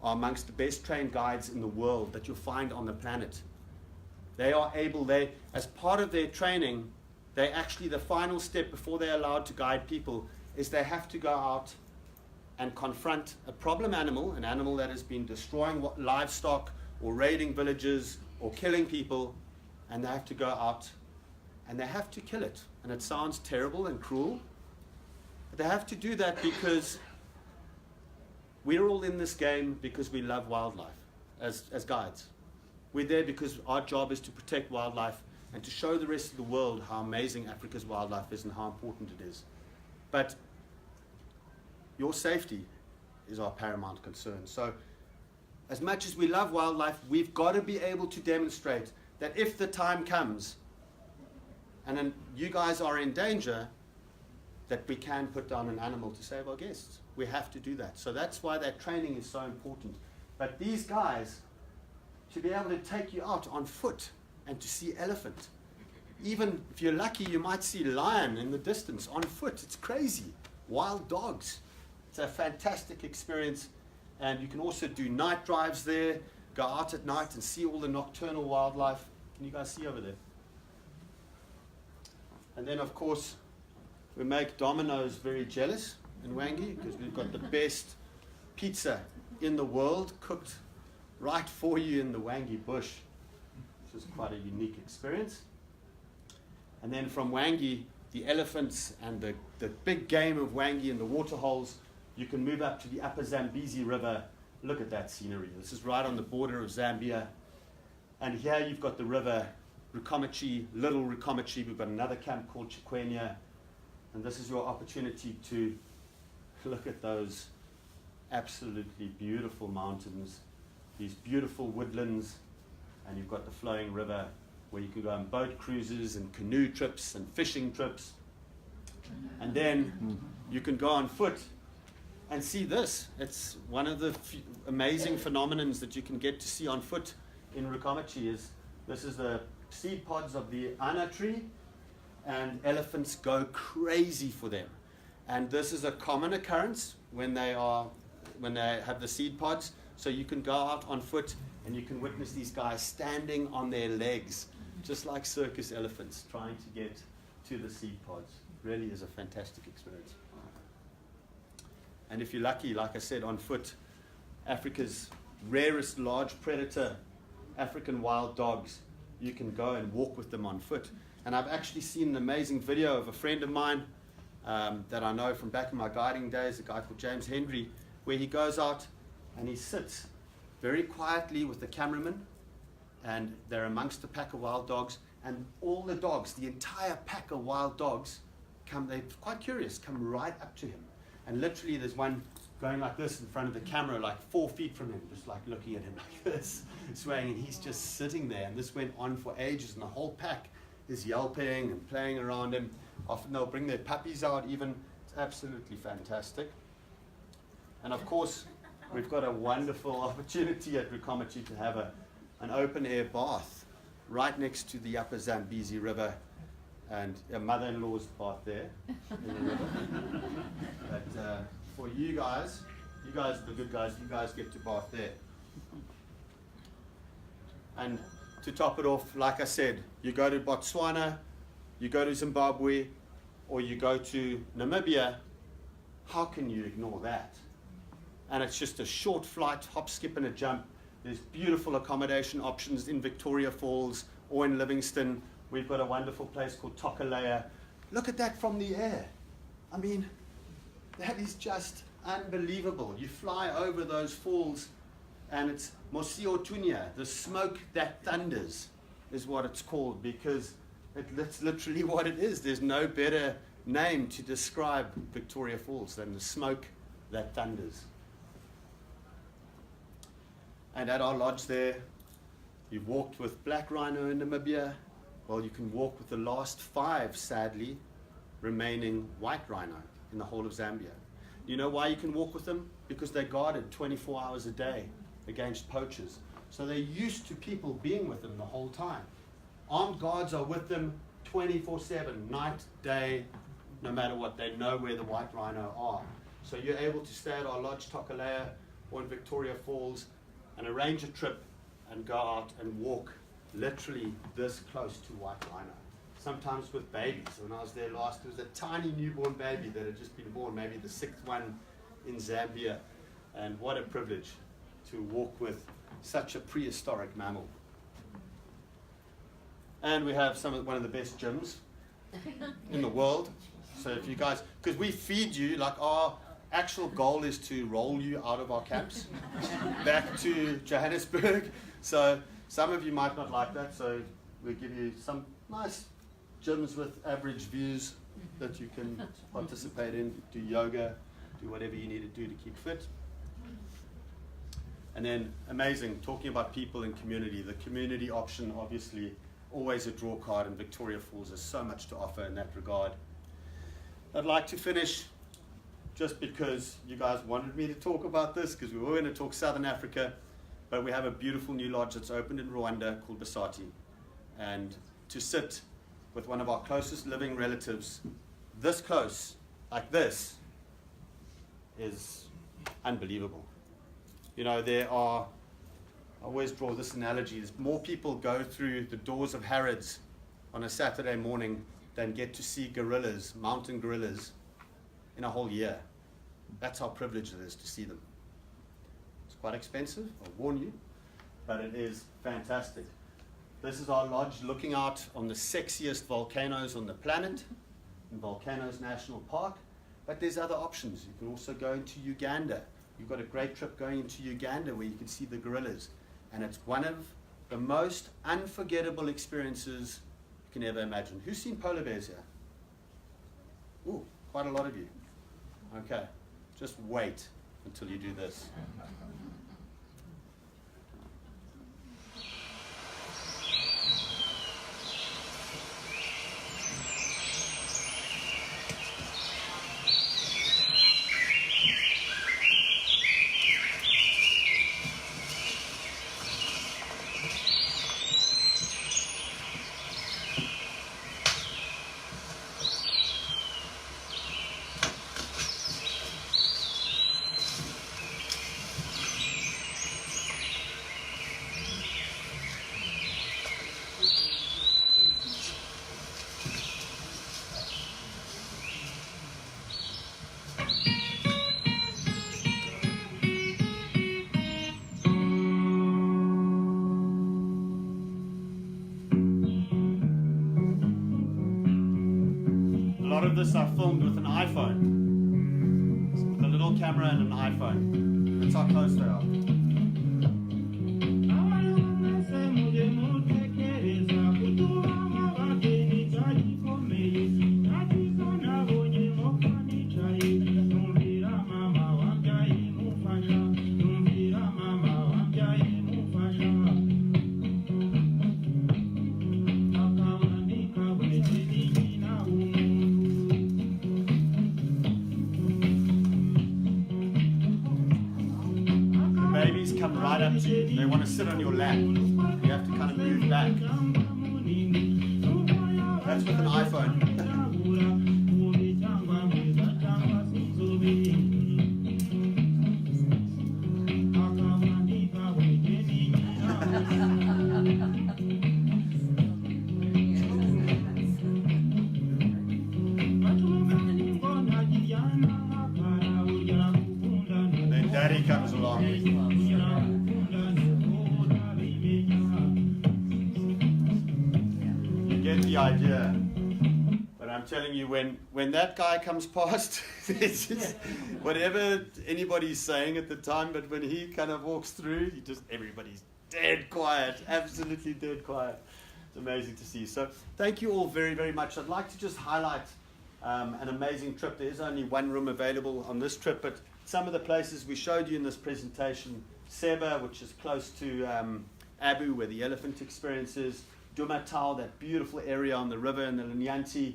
are amongst the best trained guides in the world that you'll find on the planet. They are able, as part of their training, the final step before they're allowed to guide people is they have to go out and confront a problem animal, an animal that has been destroying livestock or raiding villages or killing people, and they have to go out and they have to kill it. And it sounds terrible and cruel, but they have to do that because we're all in this game because we love wildlife as guides. We're there because our job is to protect wildlife and to show the rest of the world how amazing Africa's wildlife is and how important it is. But your safety is our paramount concern. So as much as we love wildlife, we've got to be able to demonstrate that if the time comes and then you guys are in danger, that we can put down an animal to save our guests. We have to do that. So that's why that training is so important. But these guys, to be able to take you out on foot and to see elephant, even if you're lucky, you might see lion in the distance on foot. It's crazy. Wild dogs. It's a fantastic experience. And you can also do night drives there, go out at night and see all the nocturnal wildlife. Can you guys see over there? And then, of course, we make Domino's very jealous in Wangi because we've got the best pizza in the world cooked right for you in the Wangi bush, which is quite a unique experience. And then from Wangi, the elephants and the big game of Wangi and the waterholes, you can move up to the upper Zambezi River. Look at that scenery. This is right on the border of Zambia. And here you've got the river Rukomachi, Little Rukomachi. We've got another camp called Chikwenya. And this is your opportunity to look at those absolutely beautiful mountains, these beautiful woodlands, and you've got the flowing river where you can go on boat cruises and canoe trips and fishing trips. And then you can go on foot and see this. It's one of the amazing phenomenons that you can get to see on foot in Rukomachi. This is the seed pods of the ana tree, and elephants go crazy for them. And this is a common occurrence when they have the seed pods. So you can go out on foot and you can witness these guys standing on their legs, just like circus elephants, trying to get to the seed pods. Really is a fantastic experience. And if you're lucky, like I said, on foot, Africa's rarest large predator, African wild dogs, you can go and walk with them on foot. And I've actually seen an amazing video of a friend of mine that I know from back in my guiding days, a guy called James Henry, where he goes out and he sits very quietly with the cameraman, and they're amongst a pack of wild dogs, and all the dogs, the entire pack of wild dogs, they're quite curious, come right up to him. And literally there's one going like this in front of the camera, like 4 feet from him, just like looking at him like this, swaying, and he's just sitting there. And this went on for ages, and the whole pack is yelping and playing around him. Often they'll bring their puppies out even. It's absolutely fantastic. And of course, we've got a wonderful opportunity at Rukomachi to have an open air bath right next to the upper Zambezi River, and a mother-in-law's bath there in the river. But for you guys are the good guys, you guys get to bath there. And to top it off, like I said, you go to Botswana, you go to Zimbabwe, or you go to Namibia, how can you ignore that? And it's just a short flight, hop, skip, and a jump There's beautiful accommodation options in Victoria Falls or in Livingston. We've got a wonderful place called Tokalea. Look at that from the air. I mean, that is just unbelievable. You fly over those falls and it's Mosio Tunya, the smoke that thunders is what it's called, because it's literally what it is. There's no better name to describe Victoria Falls than the smoke that thunders. And at our lodge there, you've walked with black rhino in Namibia. Well, you can walk with the last 5, sadly, remaining white rhino in the whole of Zambia. You know why you can walk with them? Because they're guarded 24 hours a day against poachers. So they're used to people being with them the whole time. Armed guards are with them 24/7, night, day, no matter what. They know where the white rhino are. So you're able to stay at our lodge, Tokalea, or in Victoria Falls, and arrange a trip and go out and walk literally this close to white rhino. Sometimes with babies. When I was there last, there was a tiny newborn baby that had just been born, maybe the 6th one in Zambia. And what a privilege to walk with such a prehistoric mammal. And we have one of the best gyms in the world. So if you guys, because we feed you, like our actual goal is to roll you out of our camps back to Johannesburg. So some of you might not like that, so we give you some nice gyms with average views that you can participate in, do yoga, do whatever you need to do to keep fit. And then, amazing, talking about people and community. The community option, obviously, always a draw card, and Victoria Falls has so much to offer in that regard. I'd like to finish just because you guys wanted me to talk about this, because we were going to talk Southern Africa, but we have a beautiful new lodge that's opened in Rwanda called Basati. And to sit with one of our closest living relatives this close, like this, is unbelievable. You know, I always draw this analogy, is more people go through the doors of Harrods on a Saturday morning than get to see gorillas, mountain gorillas, in a whole year. That's how privileged it is to see them. It's quite expensive, I'll warn you, but it is fantastic. This is our lodge looking out on the sexiest volcanoes on the planet, in Volcanoes National Park, but there's other options. You can also go into Uganda. You've got a great trip going into Uganda where you can see the gorillas. And it's one of the most unforgettable experiences you can ever imagine. Who's seen polar bears here? Ooh, quite a lot of you. Okay, just wait until you do this. A lot of this I filmed with an iPhone, with a little camera and an iPhone. That's how close they are. Come right up to you. They want to sit on your lap. You have to kind of move back. That's with an iPhone. Then Daddy comes along. telling you, when that guy comes past, it's just whatever anybody's saying at the time, but when he kind of walks through, everybody's dead quiet, absolutely dead quiet. It's amazing to see. So thank you all very, very much. I'd like to just highlight an amazing trip. There is only one room available on this trip, but some of the places we showed you in this presentation, Seba, which is close to Abu, where the elephant experience is, Dumatau, that beautiful area on the river in the Linyanti,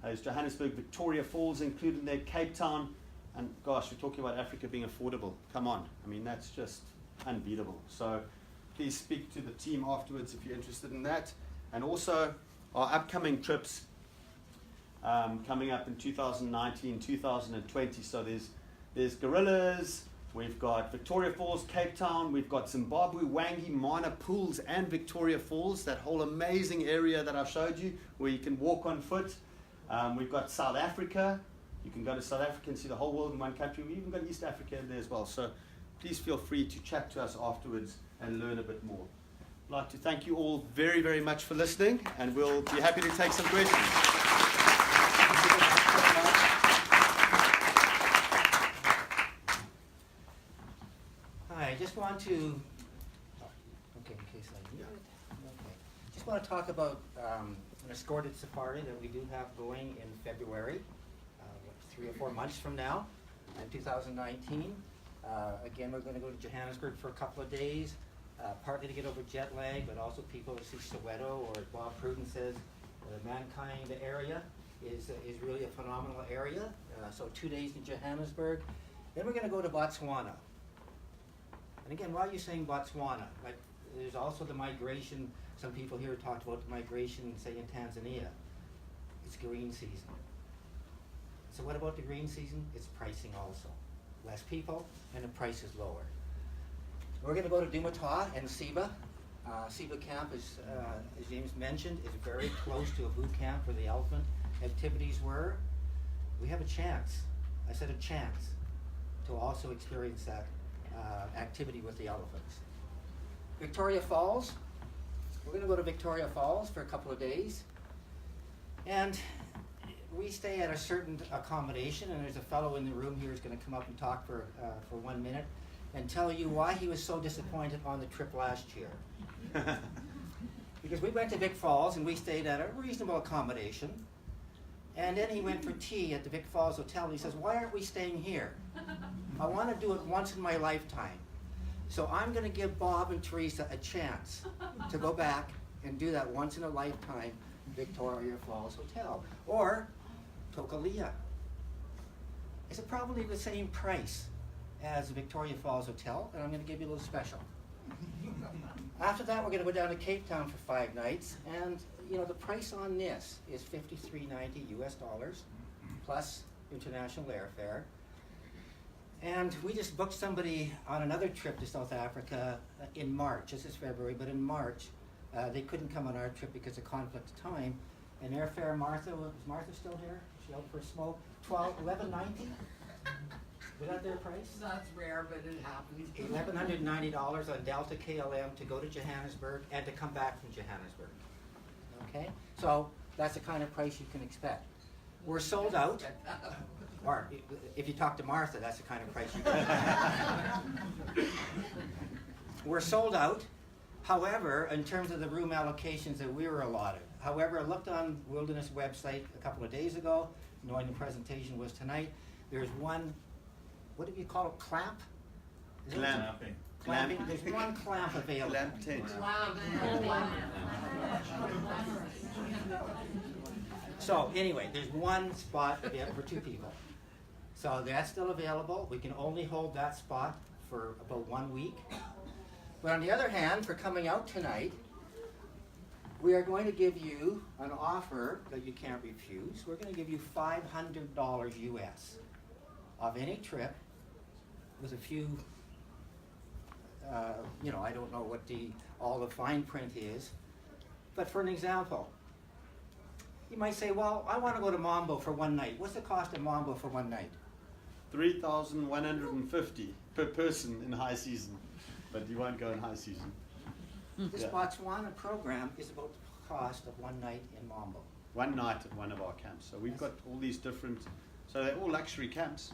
there's Johannesburg, Victoria Falls included in there, Cape Town, and gosh, we're talking about Africa being affordable. Come on, I mean, that's just unbeatable. So please speak to the team afterwards if you're interested in that. And also our upcoming trips coming up in 2019, 2020. So there's gorillas, we've got Victoria Falls, Cape Town, we've got Zimbabwe, Wangi, Mana Pools, and Victoria Falls, that whole amazing area that I showed you where you can walk on foot. We've got South Africa. You can go to South Africa and see the whole world in one country. We even got East Africa in there as well. So please feel free to chat to us afterwards and learn a bit more. I'd like to thank you all very, very much for listening, and we'll be happy to take some questions. Hi, I just want to, okay, in case I need it. Okay. Just want to talk about an escorted safari that we do have going in February, 3 or 4 months from now, in 2019. Again, we're going to go to Johannesburg for a couple of days, partly to get over jet lag, but also people to see Soweto, or as Bob Pruden says, the Mankind area is really a phenomenal area. So 2 days in Johannesburg. Then we're going to go to Botswana. And again, why are you saying Botswana? Like, there's also the migration. Some people here talked about the migration, say, in Tanzania. It's green season. So what about the green season? It's pricing also. Less people, and the price is lower. We're going to go to Dumatau and Seba. Seba camp, as James mentioned, is very close to a boot camp where the elephant activities were. We have a chance, I said a chance, to also experience that activity with the elephants. Victoria Falls. We're going to go to Victoria Falls for a couple of days. And we stay at a certain accommodation, and there's a fellow in the room here who's going to come up and talk for 1 minute and tell you why he was so disappointed on the trip last year. Because we went to Vic Falls and we stayed at a reasonable accommodation, and then he went for tea at the Vic Falls Hotel, and he says, why aren't we staying here? I want to do it once in my lifetime. So I'm going to give Bob and Teresa a chance to go back and do that once in a lifetime Victoria Falls Hotel. Or Tokalia. It's probably the same price as the Victoria Falls Hotel, and I'm going to give you a little special. After that, we're going to go down to Cape Town for 5 nights, and you know the price on this is $53.90 US dollars, plus international airfare. And we just booked somebody on another trip to South Africa in March. This is February, but in March, they couldn't come on our trip because of conflict of time. And airfare, Martha, is Martha still here? Is she out for a smoke? $11.90? Was that their price? That's rare, but it happens. $1,190 on Delta KLM to go to Johannesburg and to come back from Johannesburg. Okay? So that's the kind of price you can expect. We're sold out. Or if you talk to Martha, that's the kind of price you get. We're sold out. However, in terms of the room allocations that we were allotted. However, I looked on Wilderness website a couple of days ago, knowing the presentation was tonight. There's one, what do you call it, clamp? Clamping. Clamping. There's one clamp available. Clamp tent. So anyway, there's one spot for 2 people. So that's still available. We can only hold that spot for about 1 week. But on the other hand, for coming out tonight, we are going to give you an offer that you can't refuse. We're going to give you $500 US of any trip with a few, I don't know what all the fine print is. But for an example, you might say, well, I want to go to Mambo for 1 night. What's the cost of Mambo for 1 night? $3,150 per person in high season, but you won't go in high season. This Botswana program is about the cost of 1 night in Mambo. one night at one of our camps. So we've got all these different, so they're all luxury camps.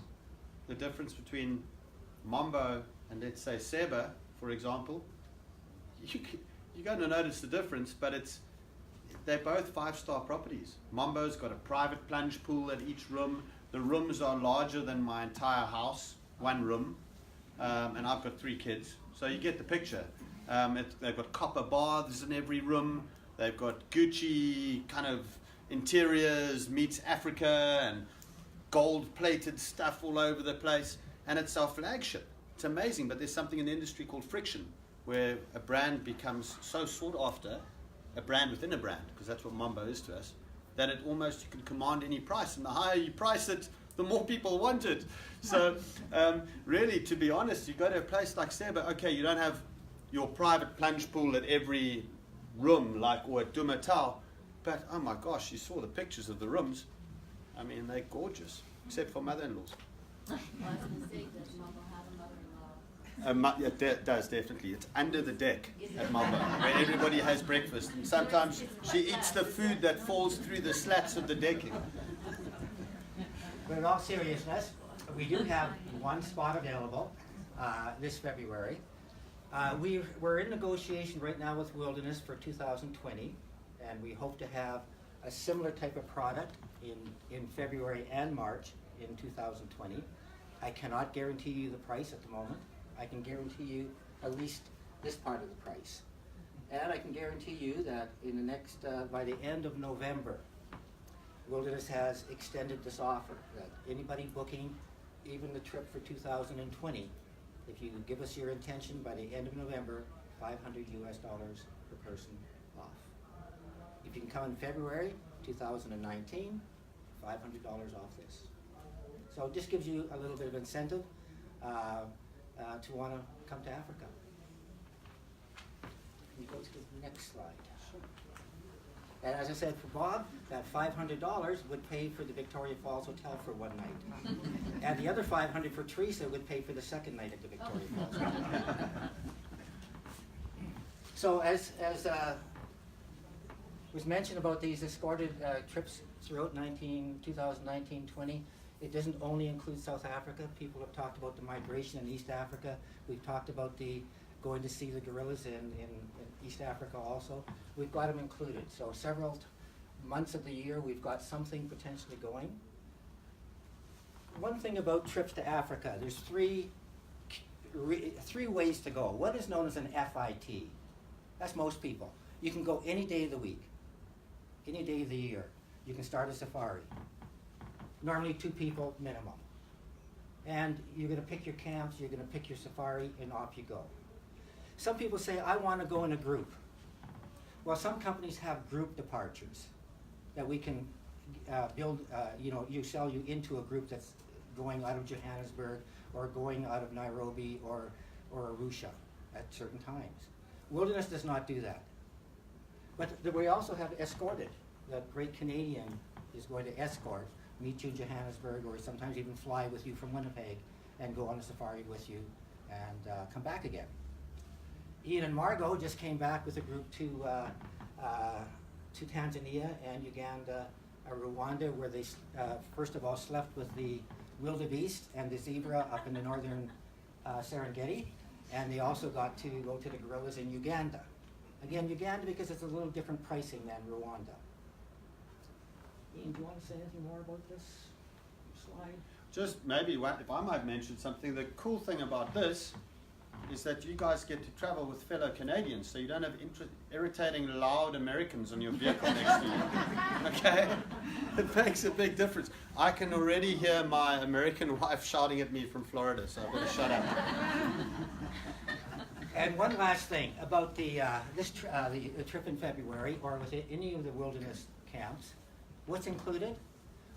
The difference between Mambo and let's say Seba, for example, you're going to notice the difference, but they're both 5-star properties. Mambo's got a private plunge pool at each room. The rooms are larger than my entire house, one room, and I've got 3 kids, so you get the picture. They've got copper baths in every room. They've got Gucci kind of interiors meets Africa and gold-plated stuff all over the place, and it's our flagship. It's amazing, but there's something in the industry called friction, where a brand becomes so sought after, a brand within a brand, because that's what Mambo is to us, that it almost, you can command any price, and the higher you price it, the more people want it. So really, to be honest, you go to a place like Seba, okay, you don't have your private plunge pool at every room, like, or at Dumatau, but oh my gosh, you saw the pictures of the rooms. I mean, they're gorgeous, except for mother-in-laws. Well, I was going to say, does Mambo have a mother-in-law? Yeah, it does, definitely. It's under the deck at Mambo, where everybody has breakfast. And sometimes she eats the food that falls through the slats of the decking. But in all seriousness, we do have one spot available this February. We're in negotiation right now with Wilderness for 2020, and we hope to have a similar type of product in February and March in 2020. I cannot guarantee you the price at the moment. I can guarantee you at least this part of the price. And I can guarantee you that in the next, by the end of November, Wilderness has extended this offer, that anybody booking even the trip for 2020, if you give us your intention by the end of November, $500 per person off. If you can come in February 2019, $500 off this. So it just gives you a little bit of incentive to want to come to Africa. You go to the next slide. And as I said, for Bob, that $500 would pay for the Victoria Falls Hotel for one night. And the other $500 for Teresa would pay for the second night at the Victoria Falls Hotel. So as was mentioned about these escorted trips throughout 2019-20, it doesn't only include South Africa. People have talked about the migration in East Africa. We've talked about going to see the gorillas in East Africa also. We've got them included. So several months of the year we've got something potentially going. One thing about trips to Africa, there's three ways to go. One is known as an FIT. That's most people. You can go any day of the week, any day of the year. You can start a safari. Normally 2 people minimum. And you're going to pick your camps, you're going to pick your safari, and off you go. Some people say, I want to go in a group. Well, some companies have group departures that we can build, you sell you into a group that's going out of Johannesburg or going out of Nairobi or Arusha at certain times. Wilderness does not do that. But we also have escorted. The Great Canadian is going to escort, meet you in Johannesburg, or sometimes even fly with you from Winnipeg and go on a safari with you and come back again. Ian and Margot just came back with a group to Tanzania and Uganda, Rwanda, where they first of all slept with the wildebeest and the zebra up in the northern Serengeti, and they also got to go to the gorillas in Uganda. Again, Uganda because it's a little different pricing than Rwanda. Ian, do you want to say anything more about this slide? Just maybe, if I might mention something, the cool thing about this is that you guys get to travel with fellow Canadians, so you don't have irritating, loud Americans on your vehicle next to you. Okay? It makes a big difference. I can already hear my American wife shouting at me from Florida, so I better shut up. And one last thing about the trip in February, or with any of the wilderness camps. What's included?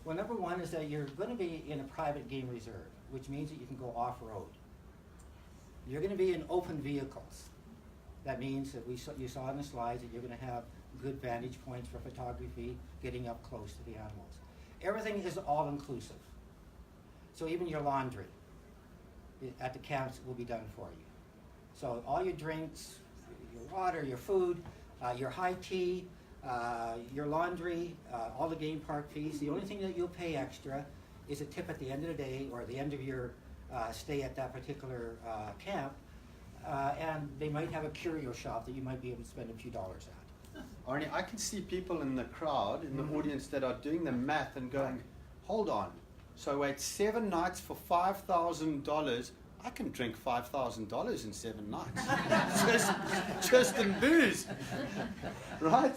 Well, number one is that you're going to be in a private game reserve, which means that you can go off-road. You're going to be in open vehicles. That means that you saw in the slides that you're going to have good vantage points for photography, getting up close to the animals. Everything is all-inclusive. So even your laundry at the camps will be done for you. So all your drinks, your water, your food, your high tea, Your laundry, all the game park fees. The only thing that you'll pay extra is a tip at the end of the day or at the end of your stay at that particular camp. And they might have a curio shop that you might be able to spend a few dollars at. Arnie, I can see people in the crowd, in the audience, that are doing the math and going, hold on. So wait, 7 nights for $5,000. I can drink $5,000 in 7 nights. just in booze. Right?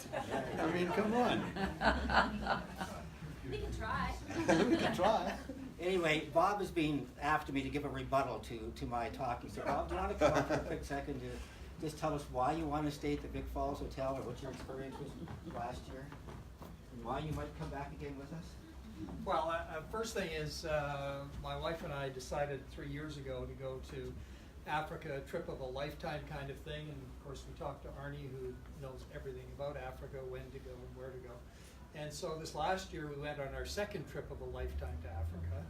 I mean, come on. We can try. We can try. Anyway, Bob has been after me to give a rebuttal to my talking. So Bob, do you want to come up for a quick second to just tell us why you want to stay at the Big Falls Hotel, or what your experience was last year, and why you might come back again with us? Well, first thing is, my wife and I decided 3 years ago to go to Africa, a trip of a lifetime kind of thing. And of course, we talked to Arnie, who knows everything about Africa, when to go and where to go. And so this last year, we went on our second trip of a lifetime to Africa.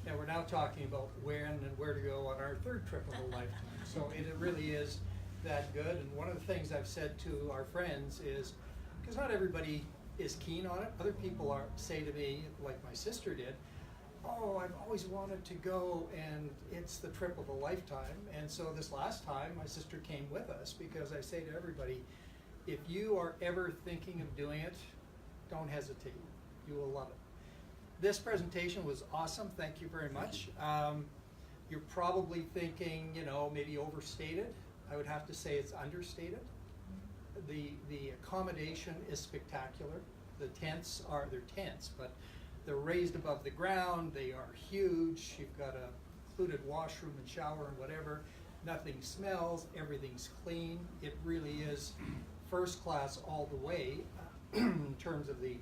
And we're now talking about when and where to go on our third trip of a lifetime. So it really is that good. And one of the things I've said to our friends is, because not everybody is keen on it. Other people say to me, like my sister did, oh, I've always wanted to go, and it's the trip of a lifetime. And so this last time, my sister came with us, because I say to everybody, if you are ever thinking of doing it, don't hesitate. You will love it. This presentation was awesome. Thank you very much. You're probably thinking, maybe overstated. I would have to say it's understated. The accommodation is spectacular. The tents they're tents, but they're raised above the ground. They are huge. You've got a included washroom and shower and whatever. Nothing smells. Everything's clean. It really is first class all the way in terms of the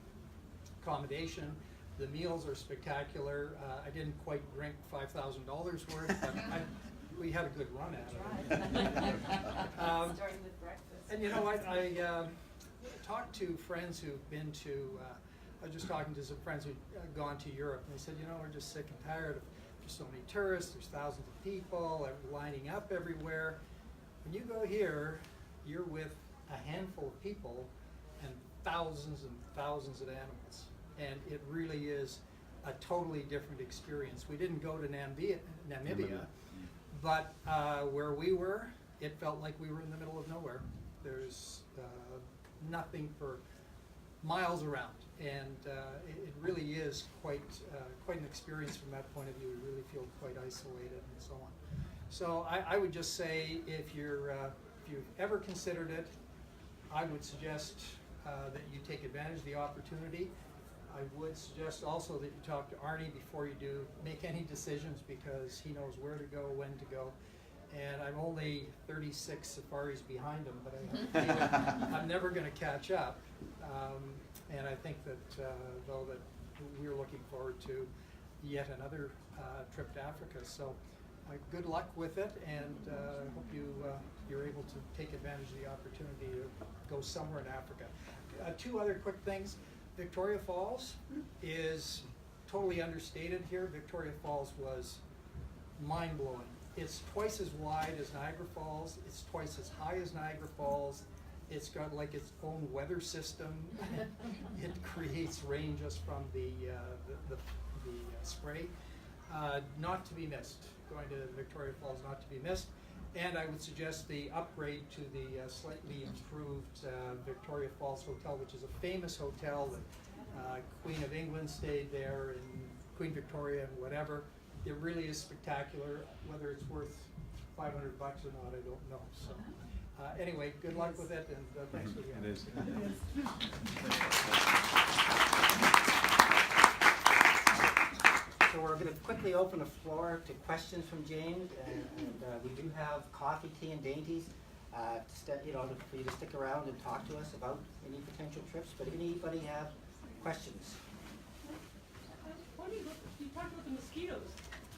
accommodation. The meals are spectacular. I didn't quite drink $5,000 worth, but we had a good run at it. Starting with breakfast. And you know what, I talked to friends who've been to, I was just talking to some friends who've gone to Europe, and they said, we're just sick and tired of just so many tourists, there's thousands of people, they're lining up everywhere. When you go here, you're with a handful of people and thousands of animals. And it really is a totally different experience. We didn't go to Namibia, but where we were, it felt like we were in the middle of nowhere. There's nothing for miles around, and it really is quite an experience from that point of view. We really feel quite isolated and so on. So I would just say, if you've ever considered it, I would suggest that you take advantage of the opportunity. I would suggest also that you talk to Arnie before you do make any decisions, because he knows where to go, when to go. And I'm only 36 safaris behind him, but I have a feeling I'm never going to catch up. And I think that, though, that we're looking forward to yet another trip to Africa. So good luck with it, and I hope you're able to take advantage of the opportunity to go somewhere in Africa. 2 other quick things. Victoria Falls is totally understated here. Victoria Falls was mind-blowing. It's twice as wide as Niagara Falls. It's twice as high as Niagara Falls. It's got like its own weather system. It creates rain just from the spray. Not to be missed. Going to Victoria Falls, not to be missed. And I would suggest the upgrade to the slightly improved Victoria Falls Hotel, which is a famous hotel that Queen of England stayed there, and Queen Victoria and whatever. It really is spectacular. Whether it's worth $500 or not, I don't know. So anyway, good luck with it, and thanks for the It is. So we're going to quickly open the floor to questions from James, and we do have coffee, tea, and dainties for you to stick around and talk to us about any potential trips. But anybody have questions? You talked about the mosquitoes.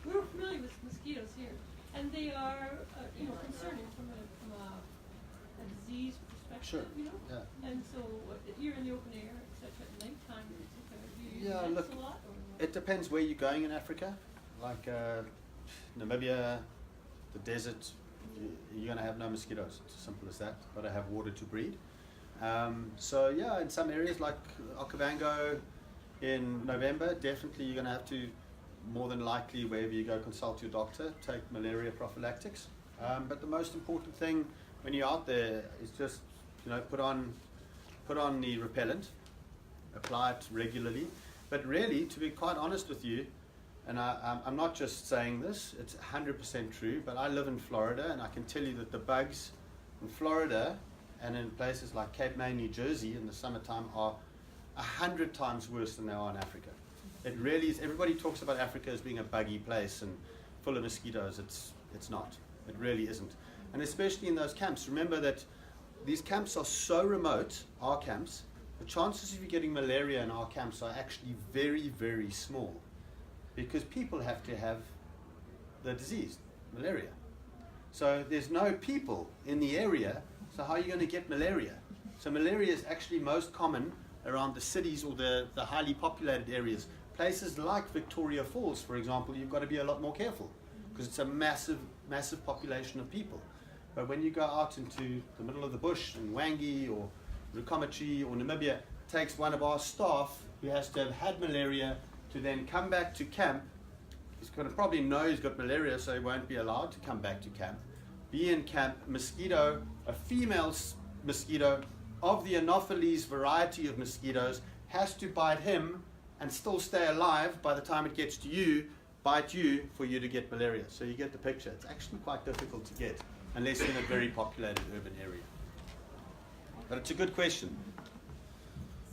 We're familiar with mosquitoes here, and they are, concerning from a disease perspective, Sure. Yeah. And so you're in the open air, etc. At nighttime, do you use Yeah, nets look, a lot? Or what? it depends where you're going in Africa. Like Namibia, the desert, you're going to have no mosquitoes. It's as simple as that. But I have water to breed. So yeah, in some areas like Okavango in November, definitely you're going to have to, more than likely, wherever you go, consult your doctor, take malaria prophylactics. But the most important thing when you're out there is just, put on the repellent, apply it regularly. But really, to be quite honest with you, and I'm not just saying this, it's 100% true, but I live in Florida, and I can tell you that the bugs in Florida and in places like Cape May, New Jersey in the summertime are 100 times worse than they are in Africa. It really is. Everybody talks about Africa as being a buggy place and full of mosquitoes. It's not. It really isn't. And especially in those camps, remember that these camps are so remote, our camps, the chances of you getting malaria in our camps are actually very, very small, because people have to have the disease, malaria. So there's no people in the area, so how are you going to get malaria? So malaria is actually most common around the cities or the highly populated areas. Places like Victoria Falls, for example, you've got to be a lot more careful because it's a massive, massive population of people. But when you go out into the middle of the bush in Wangi or Rukomachi or Namibia, it takes one of our staff who has to have had malaria to then come back to camp. He's going to probably know he's got malaria, so he won't be allowed to come back to camp. Be in camp, mosquito, a female mosquito of the Anopheles variety of mosquitoes has to bite him and still stay alive by the time it gets to you, bite you for you to get malaria. So you get the picture. It's actually quite difficult to get unless you're in a very populated urban area. But it's a good question.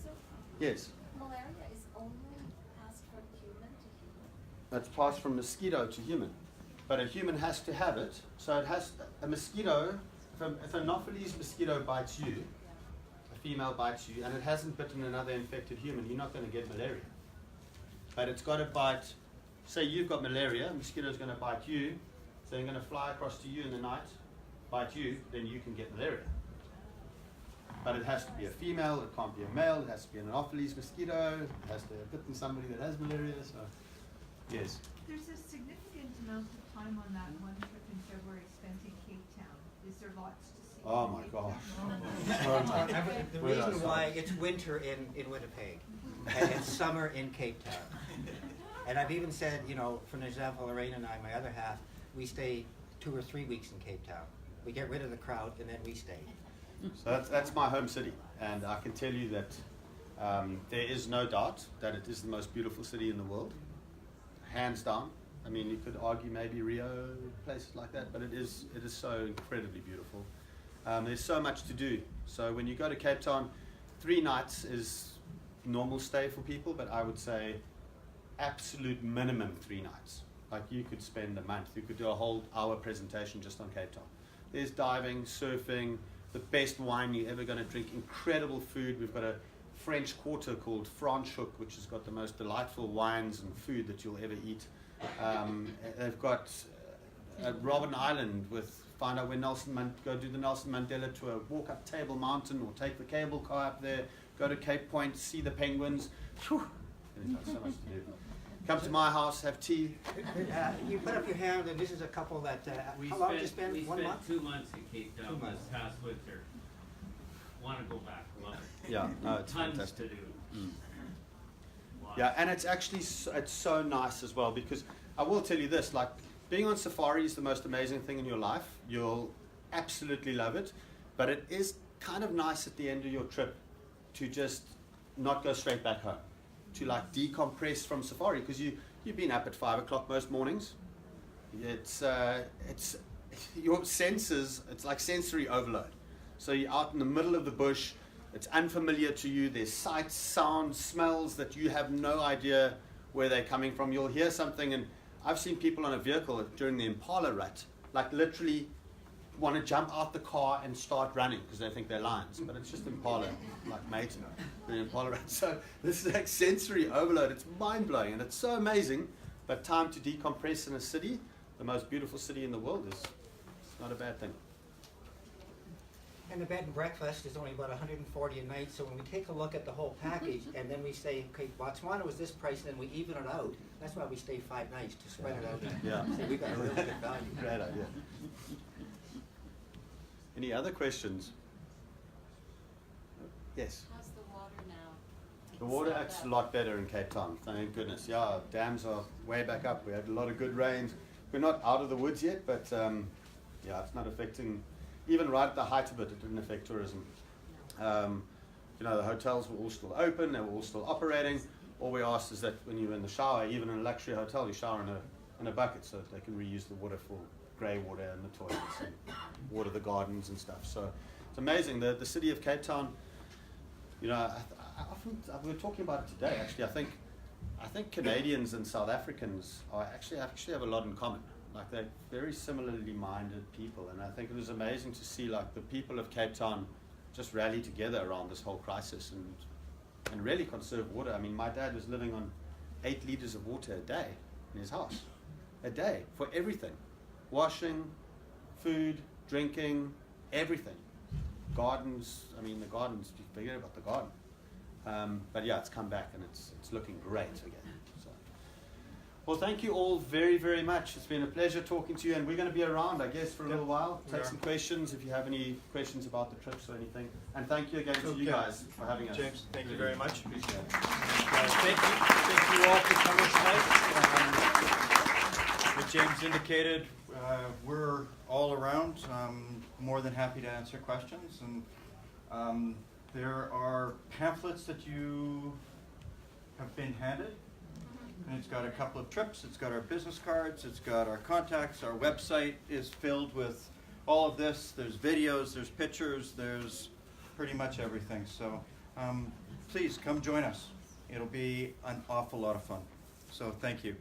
So Yes? malaria is only passed from human to human? It's passed from mosquito to human. But a human has to have it. So it has a mosquito, if an Anopheles mosquito bites you, a female bites you, and it hasn't bitten another infected human, you're not going to get malaria. But it's got to bite, say you've got malaria, a mosquito's going to bite you, so they're going to fly across to you in the night, bite you, then you can get malaria. But it has to be a female, it can't be a male, it has to be an Anopheles mosquito, it has to have bitten somebody that has malaria, so yes. There's a significant amount of time on that one trip in February spent in Cape Town. Is there lots to see? Oh in my Cape gosh. Town? The reason why it's winter in Winnipeg and it's summer in Cape Town. And I've even said, for an example, Lorraine and I, my other half, we stay 2 or 3 weeks in Cape Town. We get rid of the crowd and then we stay. So that's my home city, and I can tell you that there is no doubt that it is the most beautiful city in the world, hands down. I mean, you could argue maybe Rio, places like that, but it is so incredibly beautiful. There's so much to do. So when you go to Cape Town, 3 nights is normal stay for people, but I would say absolute minimum 3 nights. Like you could spend a month. You could do a whole hour presentation just on Cape Town. There's diving, surfing, the best wine you're ever going to drink, incredible food. We've got a French quarter called Franschhoek, which has got the most delightful wines and food that you'll ever eat. They've got Robben Island find out where go do the Nelson Mandela tour, walk up Table Mountain or take the cable car up there, go to Cape Point, see the penguins. Whew. There's so much to do. Come to my house, have tea. You put up your hand, and this is a couple that, how long did you spend? 1 month? 2 months in Cape Town 2 months. this past winter. Want to go back, love it. Yeah, no, it's Tons fantastic. to do. Wow. Yeah, and it's actually it's so nice as well, because I will tell you this, like being on safari is the most amazing thing in your life. You'll absolutely love it, but it is kind of nice at the end of your trip to just not go straight back home, to like decompress from safari, because you've been up at 5 o'clock most mornings. It's your senses, it's like sensory overload. So you're out in the middle of the bush, it's unfamiliar to you, there's sights, sounds, smells that you have no idea where they're coming from. You'll hear something, and I've seen people on a vehicle during the Impala rut, like literally want to jump out the car and start running because they think they're lions, but it's just Impala, like mating, the Impala rut. So this is like sensory overload. It's mind-blowing, and it's so amazing, but time to decompress in a city, the most beautiful city in the world, is not a bad thing. And the bed and breakfast is only about 140 a night, so when we take a look at the whole package and then we say, okay, Botswana was this price, and then we even it out, that's why we stay 5 nights, to spread it out. Yeah. So we've got a really good value. Great idea. Any other questions? Yes. How's the water now? The water Settled acts up? a lot better in Cape Town, thank goodness. Yeah, dams are way back up. We had a lot of good rains. We're not out of the woods yet, but yeah, it's not affecting, even right at the height of it, it didn't affect tourism. You know, the hotels were all still open, they were all still operating. All we asked is that when you're in the shower, even in a luxury hotel, you shower in a bucket so that they can reuse the water for grey water in the toilets and water the gardens and stuff. So it's amazing. The city of Cape Town, you know, I often, we were talking about it today actually. I think Canadians and South Africans are actually have a lot in common. Like they're very similarly minded people, and I think it was amazing to see like the people of Cape Town just rally together around this whole crisis and really conserve water. I mean, my dad was living on 8 liters of water a day in his house, a day for everything, washing, food, drinking, everything. Gardens. I mean, the gardens. You forget about the garden. But yeah, it's come back and it's looking great again. So, well, thank you all very, very much. It's been a pleasure talking to you, and we're going to be around, I guess, for a little while. Take some questions if you have any questions about the trips or anything. And thank you again to you guys for having us. James, thank you very much. Appreciate it. Thank you all for coming tonight. What James indicated, we're all around. More than happy to answer questions. And there are pamphlets that you have been handed. And it's got a couple of trips, it's got our business cards, it's got our contacts, our website is filled with all of this. There's videos, there's pictures, there's pretty much everything. So please come join us. It'll be an awful lot of fun. So thank you.